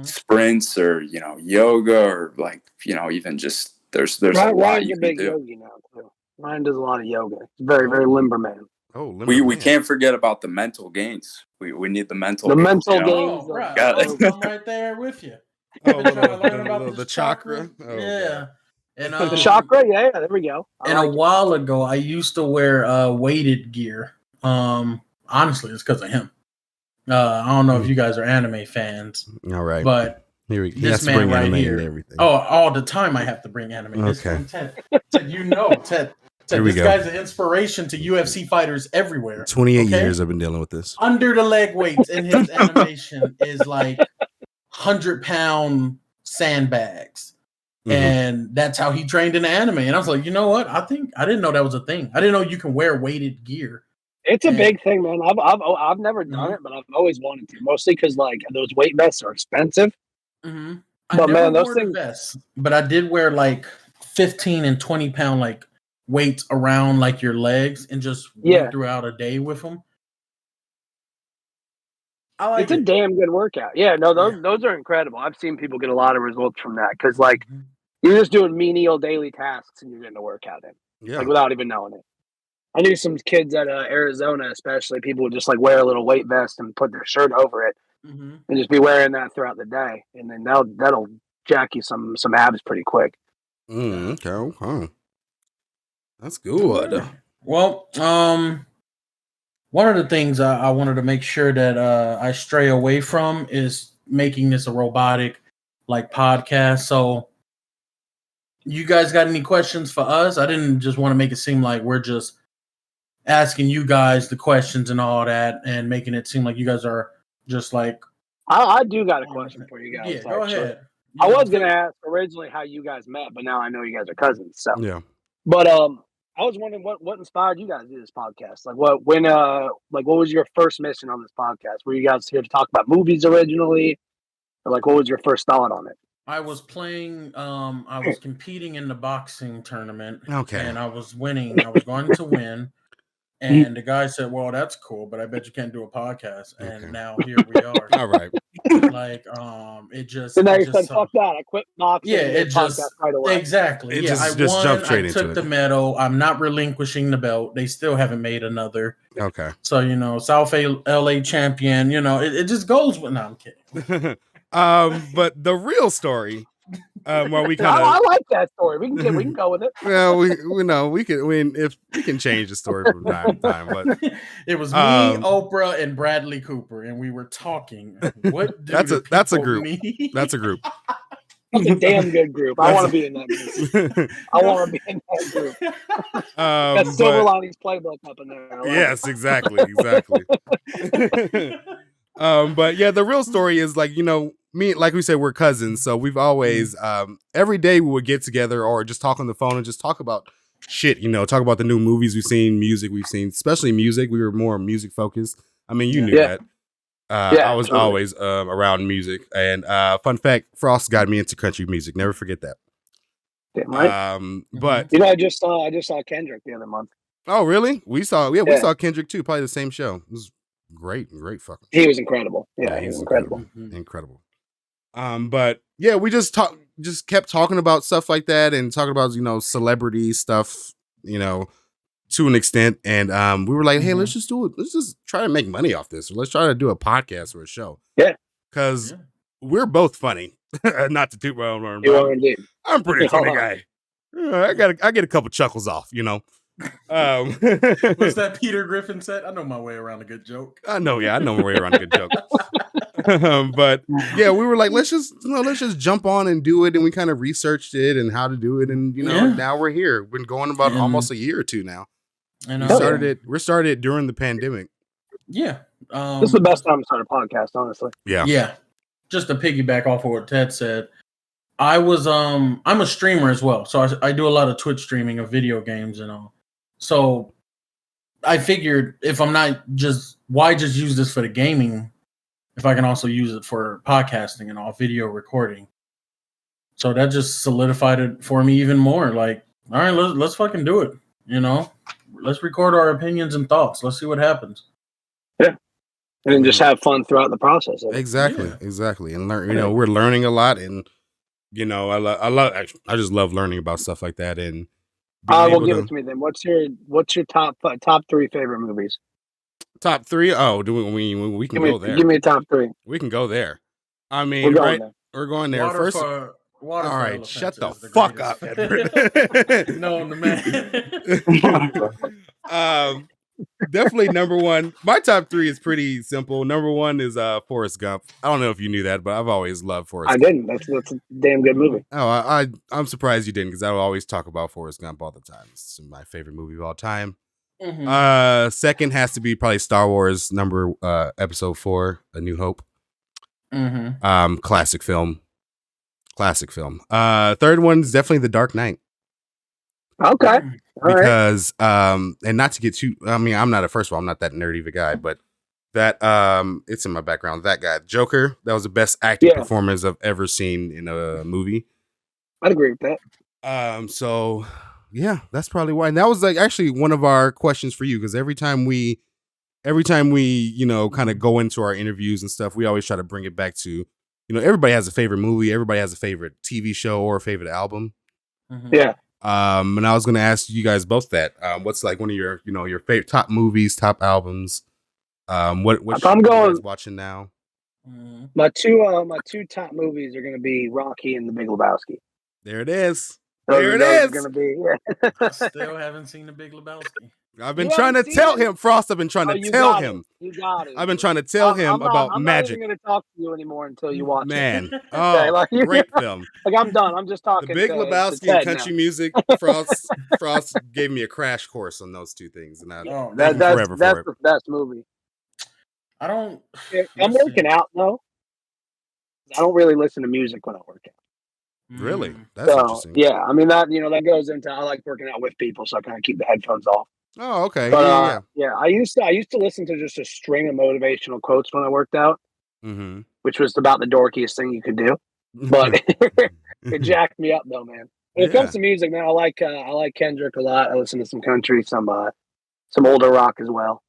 sprints or, you know, yoga or like, you know, even just there's a lot you can do. Yogi now too. Ryan does a lot of yoga. He's very, very limber man. Oh, we can't forget about the mental gains. We need the mental gains, gains. Oh, right. I'm right there with you. The chakra. Oh, yeah. And the chakra, yeah, there we go. A while ago, I used to wear weighted gear. Honestly, it's because of him. I don't know if you guys are anime fans. All right, but this man right here. And everything. Oh, all the time I have to bring anime. Okay. Ted, you know, Ted, this guy's an inspiration to UFC fighters everywhere. 28 years I've been dealing with this. Under the leg weights in his animation is like 100-pound sandbags. And that's how he trained in the anime. And I was like, you know what? I didn't know that was a thing. I didn't know you can wear weighted gear. It's a big thing, man. I've never done it, but I've always wanted to. Mostly because like those weight vests are expensive. But man, those things. Vests, but I did wear like 15 and 20-pound like weights around like your legs and just went throughout a day with them. I like it's a damn good workout. Yeah, no, those are incredible. I've seen people get a lot of results from that because, like, you're just doing menial daily tasks and you're getting a workout in, like, without even knowing it. I knew some kids at Arizona, especially, people would just like wear a little weight vest and put their shirt over it, and just be wearing that throughout the day, and then that'll jack you some abs pretty quick. Okay. That's good. Well, one of the things I wanted to make sure that I stray away from is making this a robotic like podcast. So you guys got any questions for us? I didn't just want to make it seem like we're just asking you guys the questions and all that and making it seem like you guys are just like... I do got a question for you guys. Yeah, go ahead. I was going to ask originally how you guys met, but now I know you guys are cousins. So yeah. But I was wondering what inspired you guys to do this podcast? Like what was your first mission on this podcast? Were you guys here to talk about movies originally? Or like what was your first thought on it? I was playing I was competing in the boxing tournament. Okay. And I was winning. I was going to win. And the guy said, "Well, that's cool, but I bet you can't do a podcast." And now here we are. All right. Like it just. And now you said, "Fuck that! I quit boxing." Yeah, it just right away. Exactly. It I just won. jumped straight I into took it. the medal. I'm not relinquishing the belt. They still haven't made another. Okay. So South LA champion. It just goes with. No, I'm kidding. But the real story. Well, we kind of. I like that story. We can go with it. Well, we can change the story from time to time, but it was me, Oprah, and Bradley Cooper, and we were talking. What? That's a group. Need? That's a group. That's a damn good group. I want to be in that group. I want to be in that group. That's Silver Linings Playbook up in there. Yes, exactly. But yeah, the real story is like, me, like we said, we're cousins. So we've always, every day we would get together or just talk on the phone and just talk about shit, talk about the new movies we've seen, music we've seen, especially music. We were more music focused. I mean, you knew that. I was always around music. And fun fact, Frost got me into country music. Never forget that. Damn right. But I just saw Kendrick the other month. Oh, really? We saw Kendrick too. Probably the same show. It was great fucking. He was incredible. Yeah, he was incredible. Incredible. But yeah, we just kept talking about stuff like that and talking about celebrity stuff, to an extent. And we were like, hey, let's just do it. Let's just try to make money off this. Or let's try to do a podcast or a show. Yeah, because we're both funny. Not to toot my own horn. You are indeed. I'm a pretty funny guy. I get a couple chuckles off, What's that Peter Griffin said? I know my way around a good joke. I know my way around a good joke. But yeah, we were like, let's just jump on and do it, and we kind of researched it and how to do it, and now we're here. We've been going about almost a year or two now. And we started it during the pandemic. Yeah, this is the best time to start a podcast, honestly. Yeah. Just to piggyback off of what Ted said, I was I'm a streamer as well, so I do a lot of Twitch streaming of video games and all. So I figured if I'm not why just use this for the gaming if I can also use it for podcasting and all video recording. So that just solidified it for me even more. Like, all right, let's fucking do it. Let's record our opinions and thoughts. Let's see what happens. Yeah. And just have fun throughout the process. Exactly. And learn, we're learning a lot, and I just love learning about stuff like that. And well, give it to me then. What's your top 3 favorite movies? Top 3? Oh, we can go there. Give me a top 3. We can go there. I mean, we're going there first. All right, shut the fuck up, Edward. No, man. Definitely number 1. My top 3 is pretty simple. Number 1 is Forrest Gump. I don't know if you knew that, but I've always loved Forrest Gump. I didn't. That's a damn good movie. Oh, I'm surprised you didn't, because I will always talk about Forrest Gump all the time. It's my favorite movie of all time. Mm-hmm. Second has to be probably Star Wars episode 4, A New Hope. Mm-hmm. Classic film. Third one is definitely The Dark Knight. Okay. Because and not to get too, I mean, I'm not that nerdy of a guy, but that it's in my background. That guy, Joker, that was the best acting performance I've ever seen in a movie. I'd agree with that. So Yeah, that's probably why. And that was like actually one of our questions for you, because every time we kind of go into our interviews and stuff, we always try to bring it back to, everybody has a favorite movie, everybody has a favorite TV show or a favorite album. Yeah. And I was going to ask you guys both that. What's like one of your, your favorite top movies, top albums? What I'm you going guys watching now? My two top movies are going to be Rocky and The Big Lebowski. There it is. Those There it are is. going to be. I still haven't seen The Big Lebowski. I've been trying to tell him, Frost. I've been trying to tell him. You got it. I've been trying to tell him about I'm magic. not even going to talk to you anymore until you watch Man, it. oh, great film. Like I'm done. I'm just talking. The Big Lebowski and country music. Frost gave me a crash course on those two things, and that's the best movie. I'm working out though. I don't really listen to music when I work out. Really? That's interesting. Yeah, I mean that goes into, I like working out with people, so I kind of keep the headphones off. Oh, okay. But, yeah. I used to listen to just a string of motivational quotes when I worked out, which was about the dorkiest thing you could do. But it jacked me up though, man. When it comes to music, man, I like Kendrick a lot. I listen to some country, some older rock as well.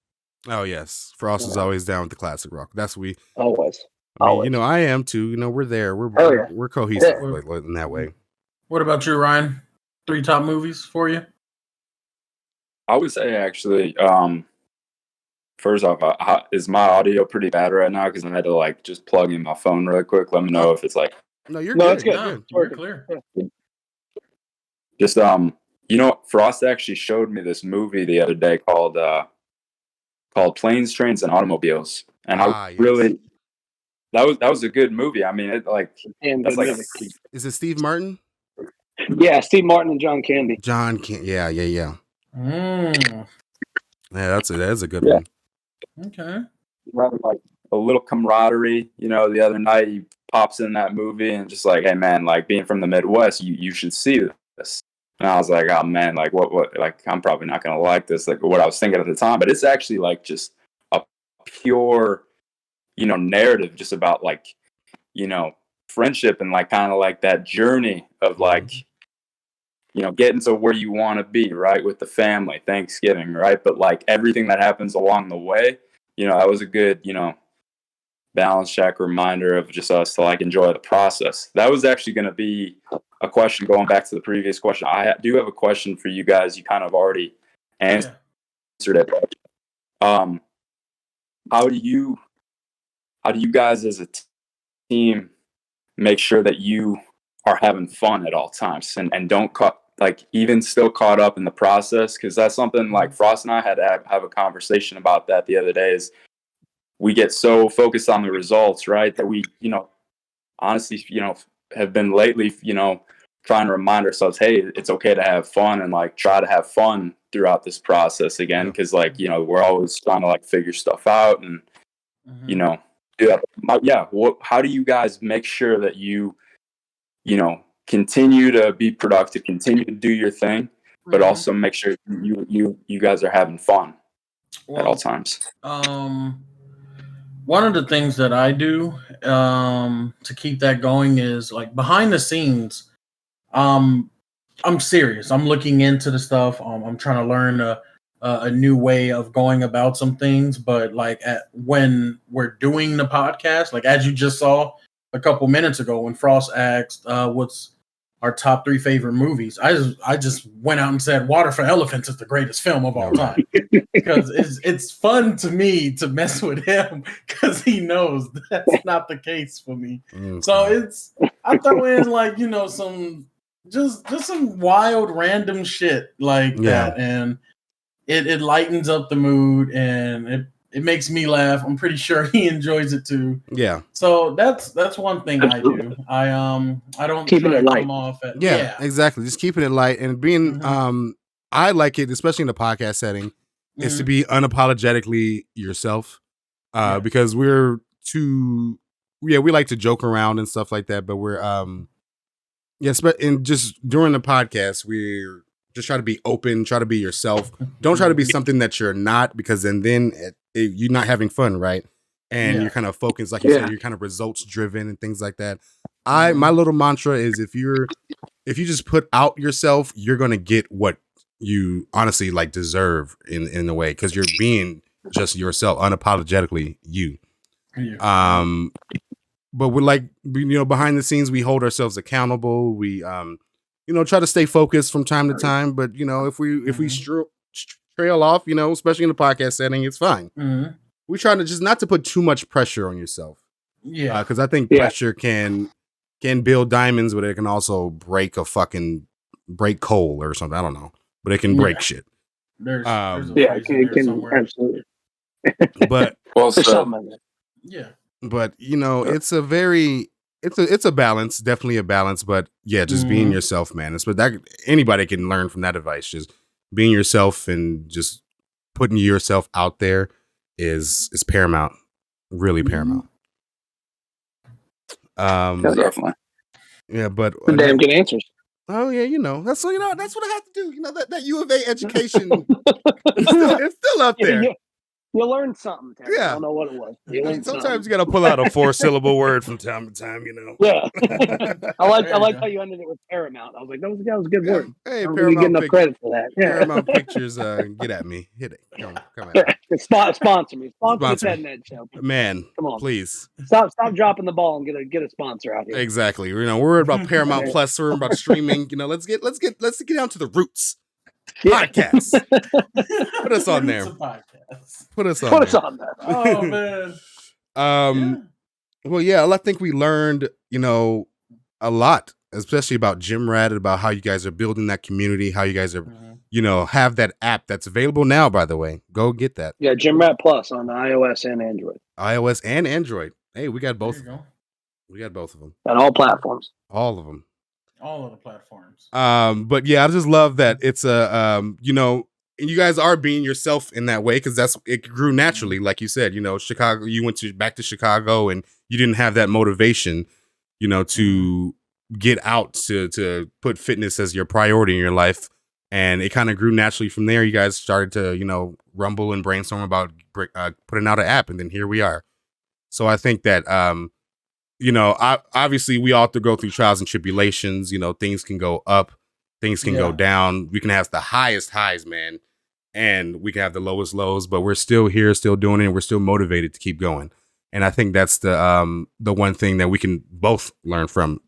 Oh yes, Frost is always down with the classic rock. That's always. I mean, I am too. We're there. We're cohesive in that way. What about you, Ryan? 3 top movies for you? I would say actually, first off, is my audio pretty bad right now? Because I had to just plug in my phone really quick. Let me know if it's like. No, you're good. It's good. No, you're clear. Yeah. Just Frost actually showed me this movie the other day called Planes, Trains, and Automobiles, and really. That was a good movie. I mean, Is it Steve Martin? Yeah, Steve Martin and John Candy. Yeah. Yeah, that is a good one. Okay. Like a little camaraderie. The other night he pops in that movie and just like, hey man, like being from the Midwest, you should see this. And I was like, oh man, like what? Like I'm probably not gonna like this. Like what I was thinking at the time, but it's actually like just a pure. Narrative just about friendship and kind of like that journey of getting to where you want to be, right, with the family, Thanksgiving, right, but everything that happens along the way, that was a good balance check reminder of just us to enjoy the process. That was actually going to be a question going back to the previous question. I do have a question for you guys. You kind of already answered it. How do you guys as a team make sure that you are having fun at all times and don't even still caught up in the process? Because that's something Frost and I had to have a conversation about that the other day. Is we get so focused on the results, right, that we honestly have been lately trying to remind ourselves, hey, it's okay to have fun and try to have fun throughout this process again, because we're always trying to figure stuff out and how do you guys make sure that you continue to be productive, continue to do your thing, but also make sure you guys are having fun at all times? One of the things that I do to keep that going is behind the scenes. I'm serious. I'm looking into the stuff. I'm trying to learn a new way of going about some things, but when we're doing the podcast, as you just saw a couple minutes ago when Frost asked what's our top 3 favorite movies, I just went out and said Water for Elephants is the greatest film of all time, because it's fun to me to mess with him because he knows that's not the case for me. So I throw in some just some wild random shit that, and it lightens up the mood and it makes me laugh. I'm pretty sure he enjoys it too. Yeah. So that's one thing I do. I don't keep it light. come off at exactly. Just keeping it light and being I like it, especially in the podcast setting, is to be unapologetically yourself. Because we like to joke around and stuff like that, but we're and just during the podcast we're just try to be open, try to be yourself. Don't try to be something that you're not, because then you're not having fun, right? And you're kind of focused, like you said, you're kind of results driven and things like that. My little mantra is if you're if you just put out yourself, you're gonna get what you honestly like deserve in a way, because you're being just yourself, unapologetically you. But we're like, behind the scenes, we hold ourselves accountable. We try to stay focused from time to time. But if we trail off, especially in the podcast setting, it's fine. We try to just not to put too much pressure on yourself. Yeah, because I think pressure can build diamonds, but it can also break coal or something. I don't know, but it can break shit. There's it can absolutely. But yeah, but it's a balance, definitely a balance. But yeah, just being yourself, man. It's but that anybody can learn from that advice. Just being yourself and just putting yourself out there is paramount, really paramount. Definitely. Yeah, but damn good answers. Oh yeah, that's what I have to do. That UofA education it's still up there. You learned something, Terry. Yeah. I don't know what it was. Sometimes you got to pull out a 4-syllable word from time to time, Yeah. I like how you ended it with paramount. I was like, that was a good word. Hey, I don't really get enough credit for that. Yeah. Paramount Pictures, get at me. Hit it. Come at me. Sponsor me. Sponsor the Ted Ned Show. Man, come on, please. Stop dropping the ball and get a sponsor out here. Exactly. We're worried about Paramount Plus. We're about streaming. Let's get down to the roots. Podcast. Put us on there. Put us on there. Oh man. Well, yeah, I think we learned, a lot, especially about GymRat, about how you guys are building that community, how you guys are, have that app that's available now, by the way. Go get that. Yeah, GymRat Plus on iOS and Android. iOS and Android. Hey, we got both of them. We got both of them. On all platforms. All of them. All of the platforms. But yeah, I just love that it's you guys are being yourself in that way, because it grew naturally, like you said. Chicago. You went back to Chicago, and you didn't have that motivation, to get out to put fitness as your priority in your life, and it kind of grew naturally from there. You guys started to rumble and brainstorm about putting out an app, and then here we are. So I think that obviously we all have to go through trials and tribulations. Things can go up, things can go down. We can have the highest highs, man, and we can have the lowest lows, but we're still here, still doing it, and we're still motivated to keep going. And I think that's the one thing that we can both learn from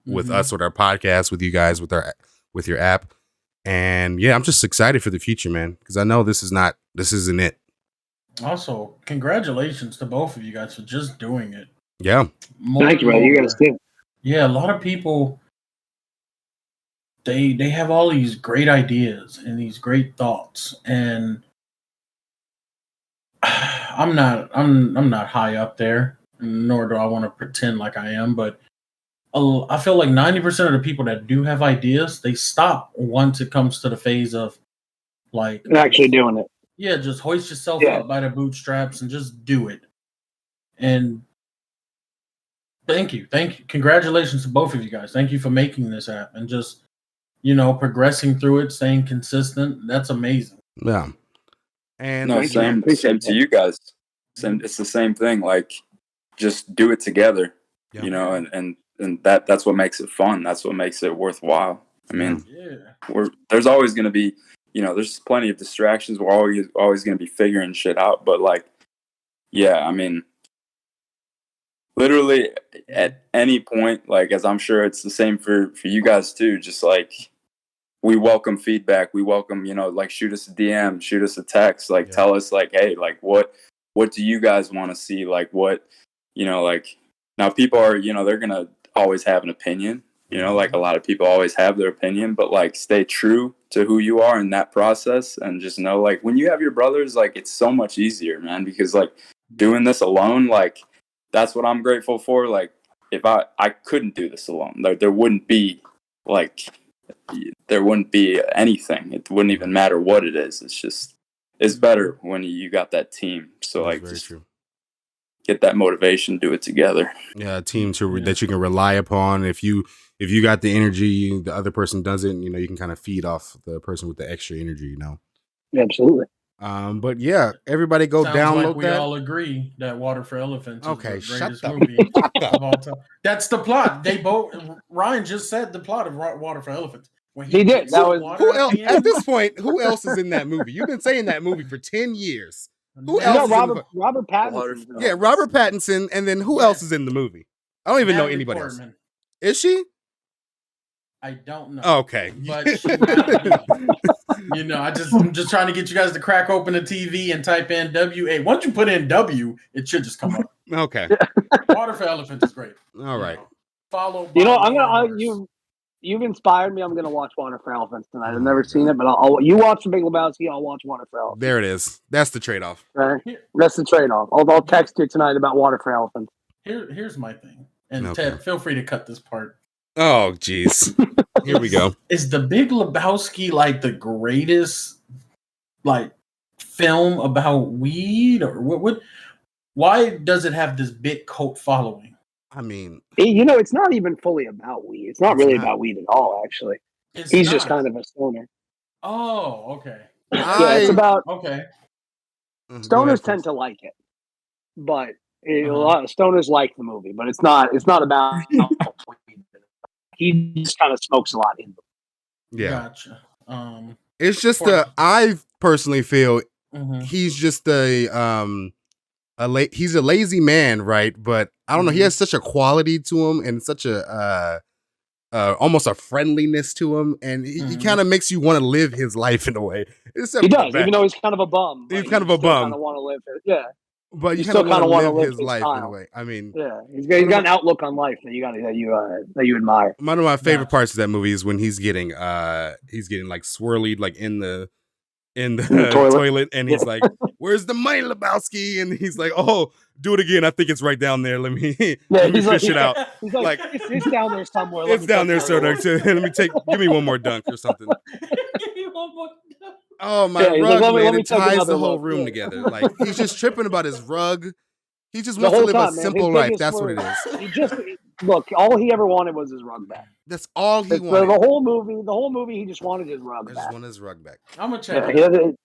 with us, with our podcast, with you guys, with your app. And yeah, I'm just excited for the future, man, because I know this isn't it. Also, congratulations to both of you guys for just doing it. Yeah. Thank you, man. You guys too. Yeah, a lot of people they have all these great ideas and these great thoughts, and I'm not high up there, nor do I want to pretend like I am, but I feel like 90% of the people that do have ideas, they stop once it comes to the phase of like actually doing it. Yeah, just hoist yourself up by the bootstraps and just do it. And thank you. Congratulations to both of you guys. Thank you for making this app and just, progressing through it, staying consistent. That's amazing. Yeah. And same to you guys. It's the same thing. Like, just do it together, and that's what makes it fun. That's what makes it worthwhile. I mean, there's always going to be, there's plenty of distractions. We're always going to be figuring shit out. But like, I mean, literally at any point, like, as I'm sure it's the same for you guys too, just like, we welcome feedback. We welcome, like, shoot us a DM, shoot us a text, like, tell us, like, hey, like, what do you guys want to see? Like, what, like, now people are, they're going to always have an opinion, like a lot of people always have their opinion, but like, stay true to who you are in that process, and just know, like, when you have your brothers, like, it's so much easier, man, because like doing this alone, like, that's what I'm grateful for. Like, if I couldn't do this alone, there wouldn't be anything. It wouldn't even matter what it is. It's better when you got that team. So like, just get that motivation, do it together. Yeah, a team that you can rely upon. If you got the energy, the other person doesn't, you can kind of feed off the person with the extra energy, Absolutely. But yeah, everybody go Sounds download like we that. all agree that Water for Elephants is Okay, the shut greatest the movie fuck up. of all time. That's the plot. Ryan just said the plot of Water for Elephants. When He did. gets That the was- water Who at else the at end, this point? Who else is in that movie? You've been saying that movie for 10 years. Who You else know, is in the Robert Water Pattinson. for Yeah, Robert Pattinson, and then who else is in the movie? I don't even know Natalie anybody else. Portman. Is she? I don't know. Okay. But she might be. You know, I'm just trying to get you guys to crack open the TV and type in WA. Once you put in W, it should just come up. Okay. Water for Elephants is great. All right. Follow. You know, you've inspired me. I'm gonna watch Water for Elephants tonight. I've never seen it, but you watch The Big Lebowski. I'll watch Water for Elephants. There it is. That's the trade-off. Right? That's the trade-off. I'll text you tonight about Water for Elephants. Here's my thing, and Okay. Ted, feel free to cut this part. Oh, jeez. Here we go. Is The Big Lebowski like the greatest like film about weed, or what? Why does it have this big cult following? I mean, You know, it's not even fully about weed. It's not It's really not. about weed at all. Actually, It's he's just not. kind of a stoner. Oh, okay. Yeah, it's about Okay. go ahead, stoners Frost. tend to like it, but a lot of stoners like the movie. But it's not about weed. He just kind of smokes a lot in the Yeah. Gotcha. It's just Frost. I personally feel Mhm. he's just he's a lazy man, right? But I don't know, he has such a quality to him and such a almost a friendliness to him, and he kind of makes you want to live his life in a way. He does, even though he's kind of a bum. He's kind of a bum. Kind of want to live it. Yeah, but you you kind of still want kinda to wanna live live his his life in a style. way. I mean, yeah, he's got an outlook on life that you admire. one of my favorite parts of that movie is when he's getting like swirly like in the toilet, and he's like, "Where's the money, Lebowski?" And he's like, "Oh, do it again. I think it's right down there. Let me fish it out. He's like, it's down there somewhere. It's down there, sir. Let me give me one more dunk or something." Give me one more. Oh, my he's rug, like, man! let me It take ties another the whole look. room Yeah. together. Like he's just tripping about his rug. He just The wants to whole live time, a man. simple His life. biggest That's what it swerve- is. Look. All he ever wanted was his rug back. That's all he The wanted. whole movie, he just wanted his rug I back. just want his rug back. I'm gonna check Yeah, it.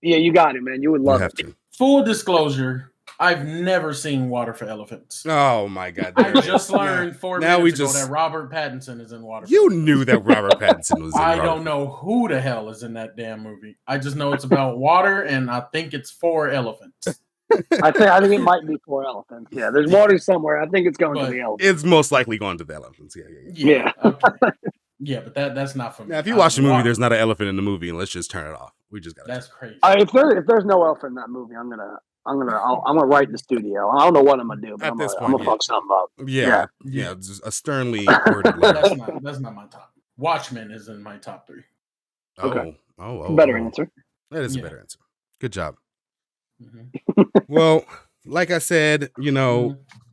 yeah, you got it, man. You would You love have it. to. Full disclosure, I've never seen Water for Elephants. Oh my God! I just learned 4 Now we minutes ago just- that Robert Pattinson is in Water. You knew that Robert Pattinson was in I Robert. don't know who the hell is in that damn movie. I just know it's about water, and I think it's 4 elephants. I think it might be 4 elephants. Yeah, there's water somewhere. I think it's going to the elephants. It's most likely going to the elephants. Yeah. Okay. Yeah, but that's not for me. Now, if you watch the movie, there's not an elephant in the movie, and let's just turn it off. We just got. That's crazy. If there's no elephant in that movie, I'm gonna write the studio. I don't know what I'm gonna do, but At I'm this gonna point, fuck something up. Yeah. Just a sternly worded letter. That's not my top. Watchmen is in my top 3. Okay. Oh. Better answer. That is a better answer. Good job. Mm-hmm. Well, like I said,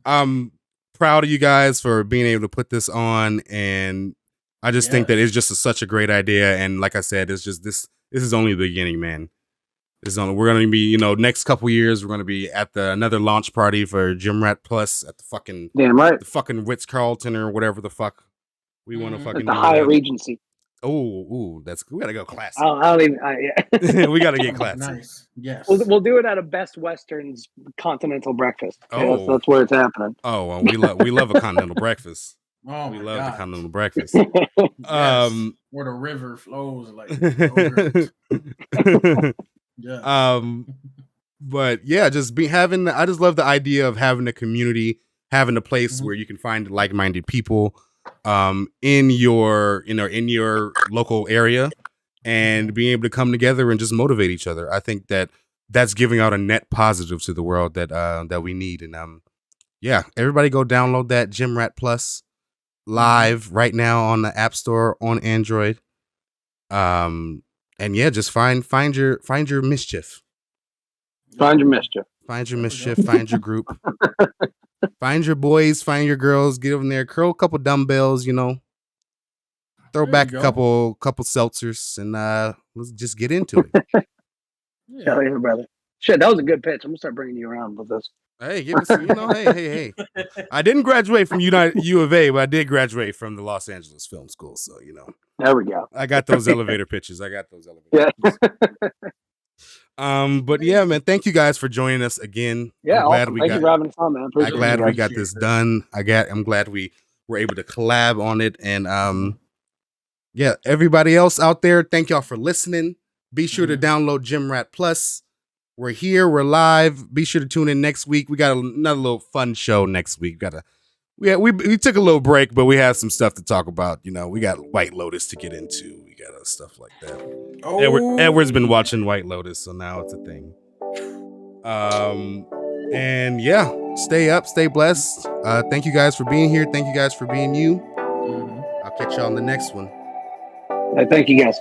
I'm proud of you guys for being able to put this on, and I just think that it's just such a great idea. And like I said, it's just this is only the beginning, man. We're gonna be, next couple years, we're gonna be at another launch party for GymRat Plus at the fucking the fucking Ritz Carlton or whatever the fuck we want to fucking the Hyatt Regency. Oh, we gotta go classy. I don't even. We gotta get classy. Nice. Yes. We'll do it at a Best Westerns continental breakfast. Okay, Oh. that's where it's happening. Oh, well, we love a continental breakfast. Oh, We my love God. the continental breakfast. Yes. Where the river flows like yogurt. Yeah. But yeah, I just love the idea of having a community, having a place where you can find like-minded people in your local area, and being able to come together and just motivate each other. I think that's giving out a net positive to the world that we need. And yeah, everybody go download that GymRat Plus live right now on the App Store on Android. And yeah, just find your mischief. Find your mischief. Find your mischief. Find your group. Find your boys. Find your girls. Get over there. Curl a couple dumbbells. Throw There back you a go. couple seltzers, and let's just get into it. Hell yeah, brother. Shit, that was a good pitch. I'm gonna start bringing you around with this. Hey, give us. Hey. I didn't graduate from UofA, but I did graduate from the Los Angeles Film School. So There we go. I got those elevator pitches. Yeah. But yeah, man, thank you guys for joining us again. Yeah, I'm glad awesome. Thank you for having us on, man. I'm glad we got this done. I'm glad we were able to collab on it. And yeah, everybody else out there, thank y'all for listening. Be sure to download GymRat Plus. We're here, we're live. Be sure to tune in next week. We got another little fun show next week. We took a little break, but we have some stuff to talk about. You know, we got White Lotus to get into. We got stuff like that. Edward's been watching White Lotus, so now it's a thing. And yeah, stay up, stay blessed. Thank you guys for being here. Thank you guys for being you. I'll catch y'all on the next one. Thank you guys.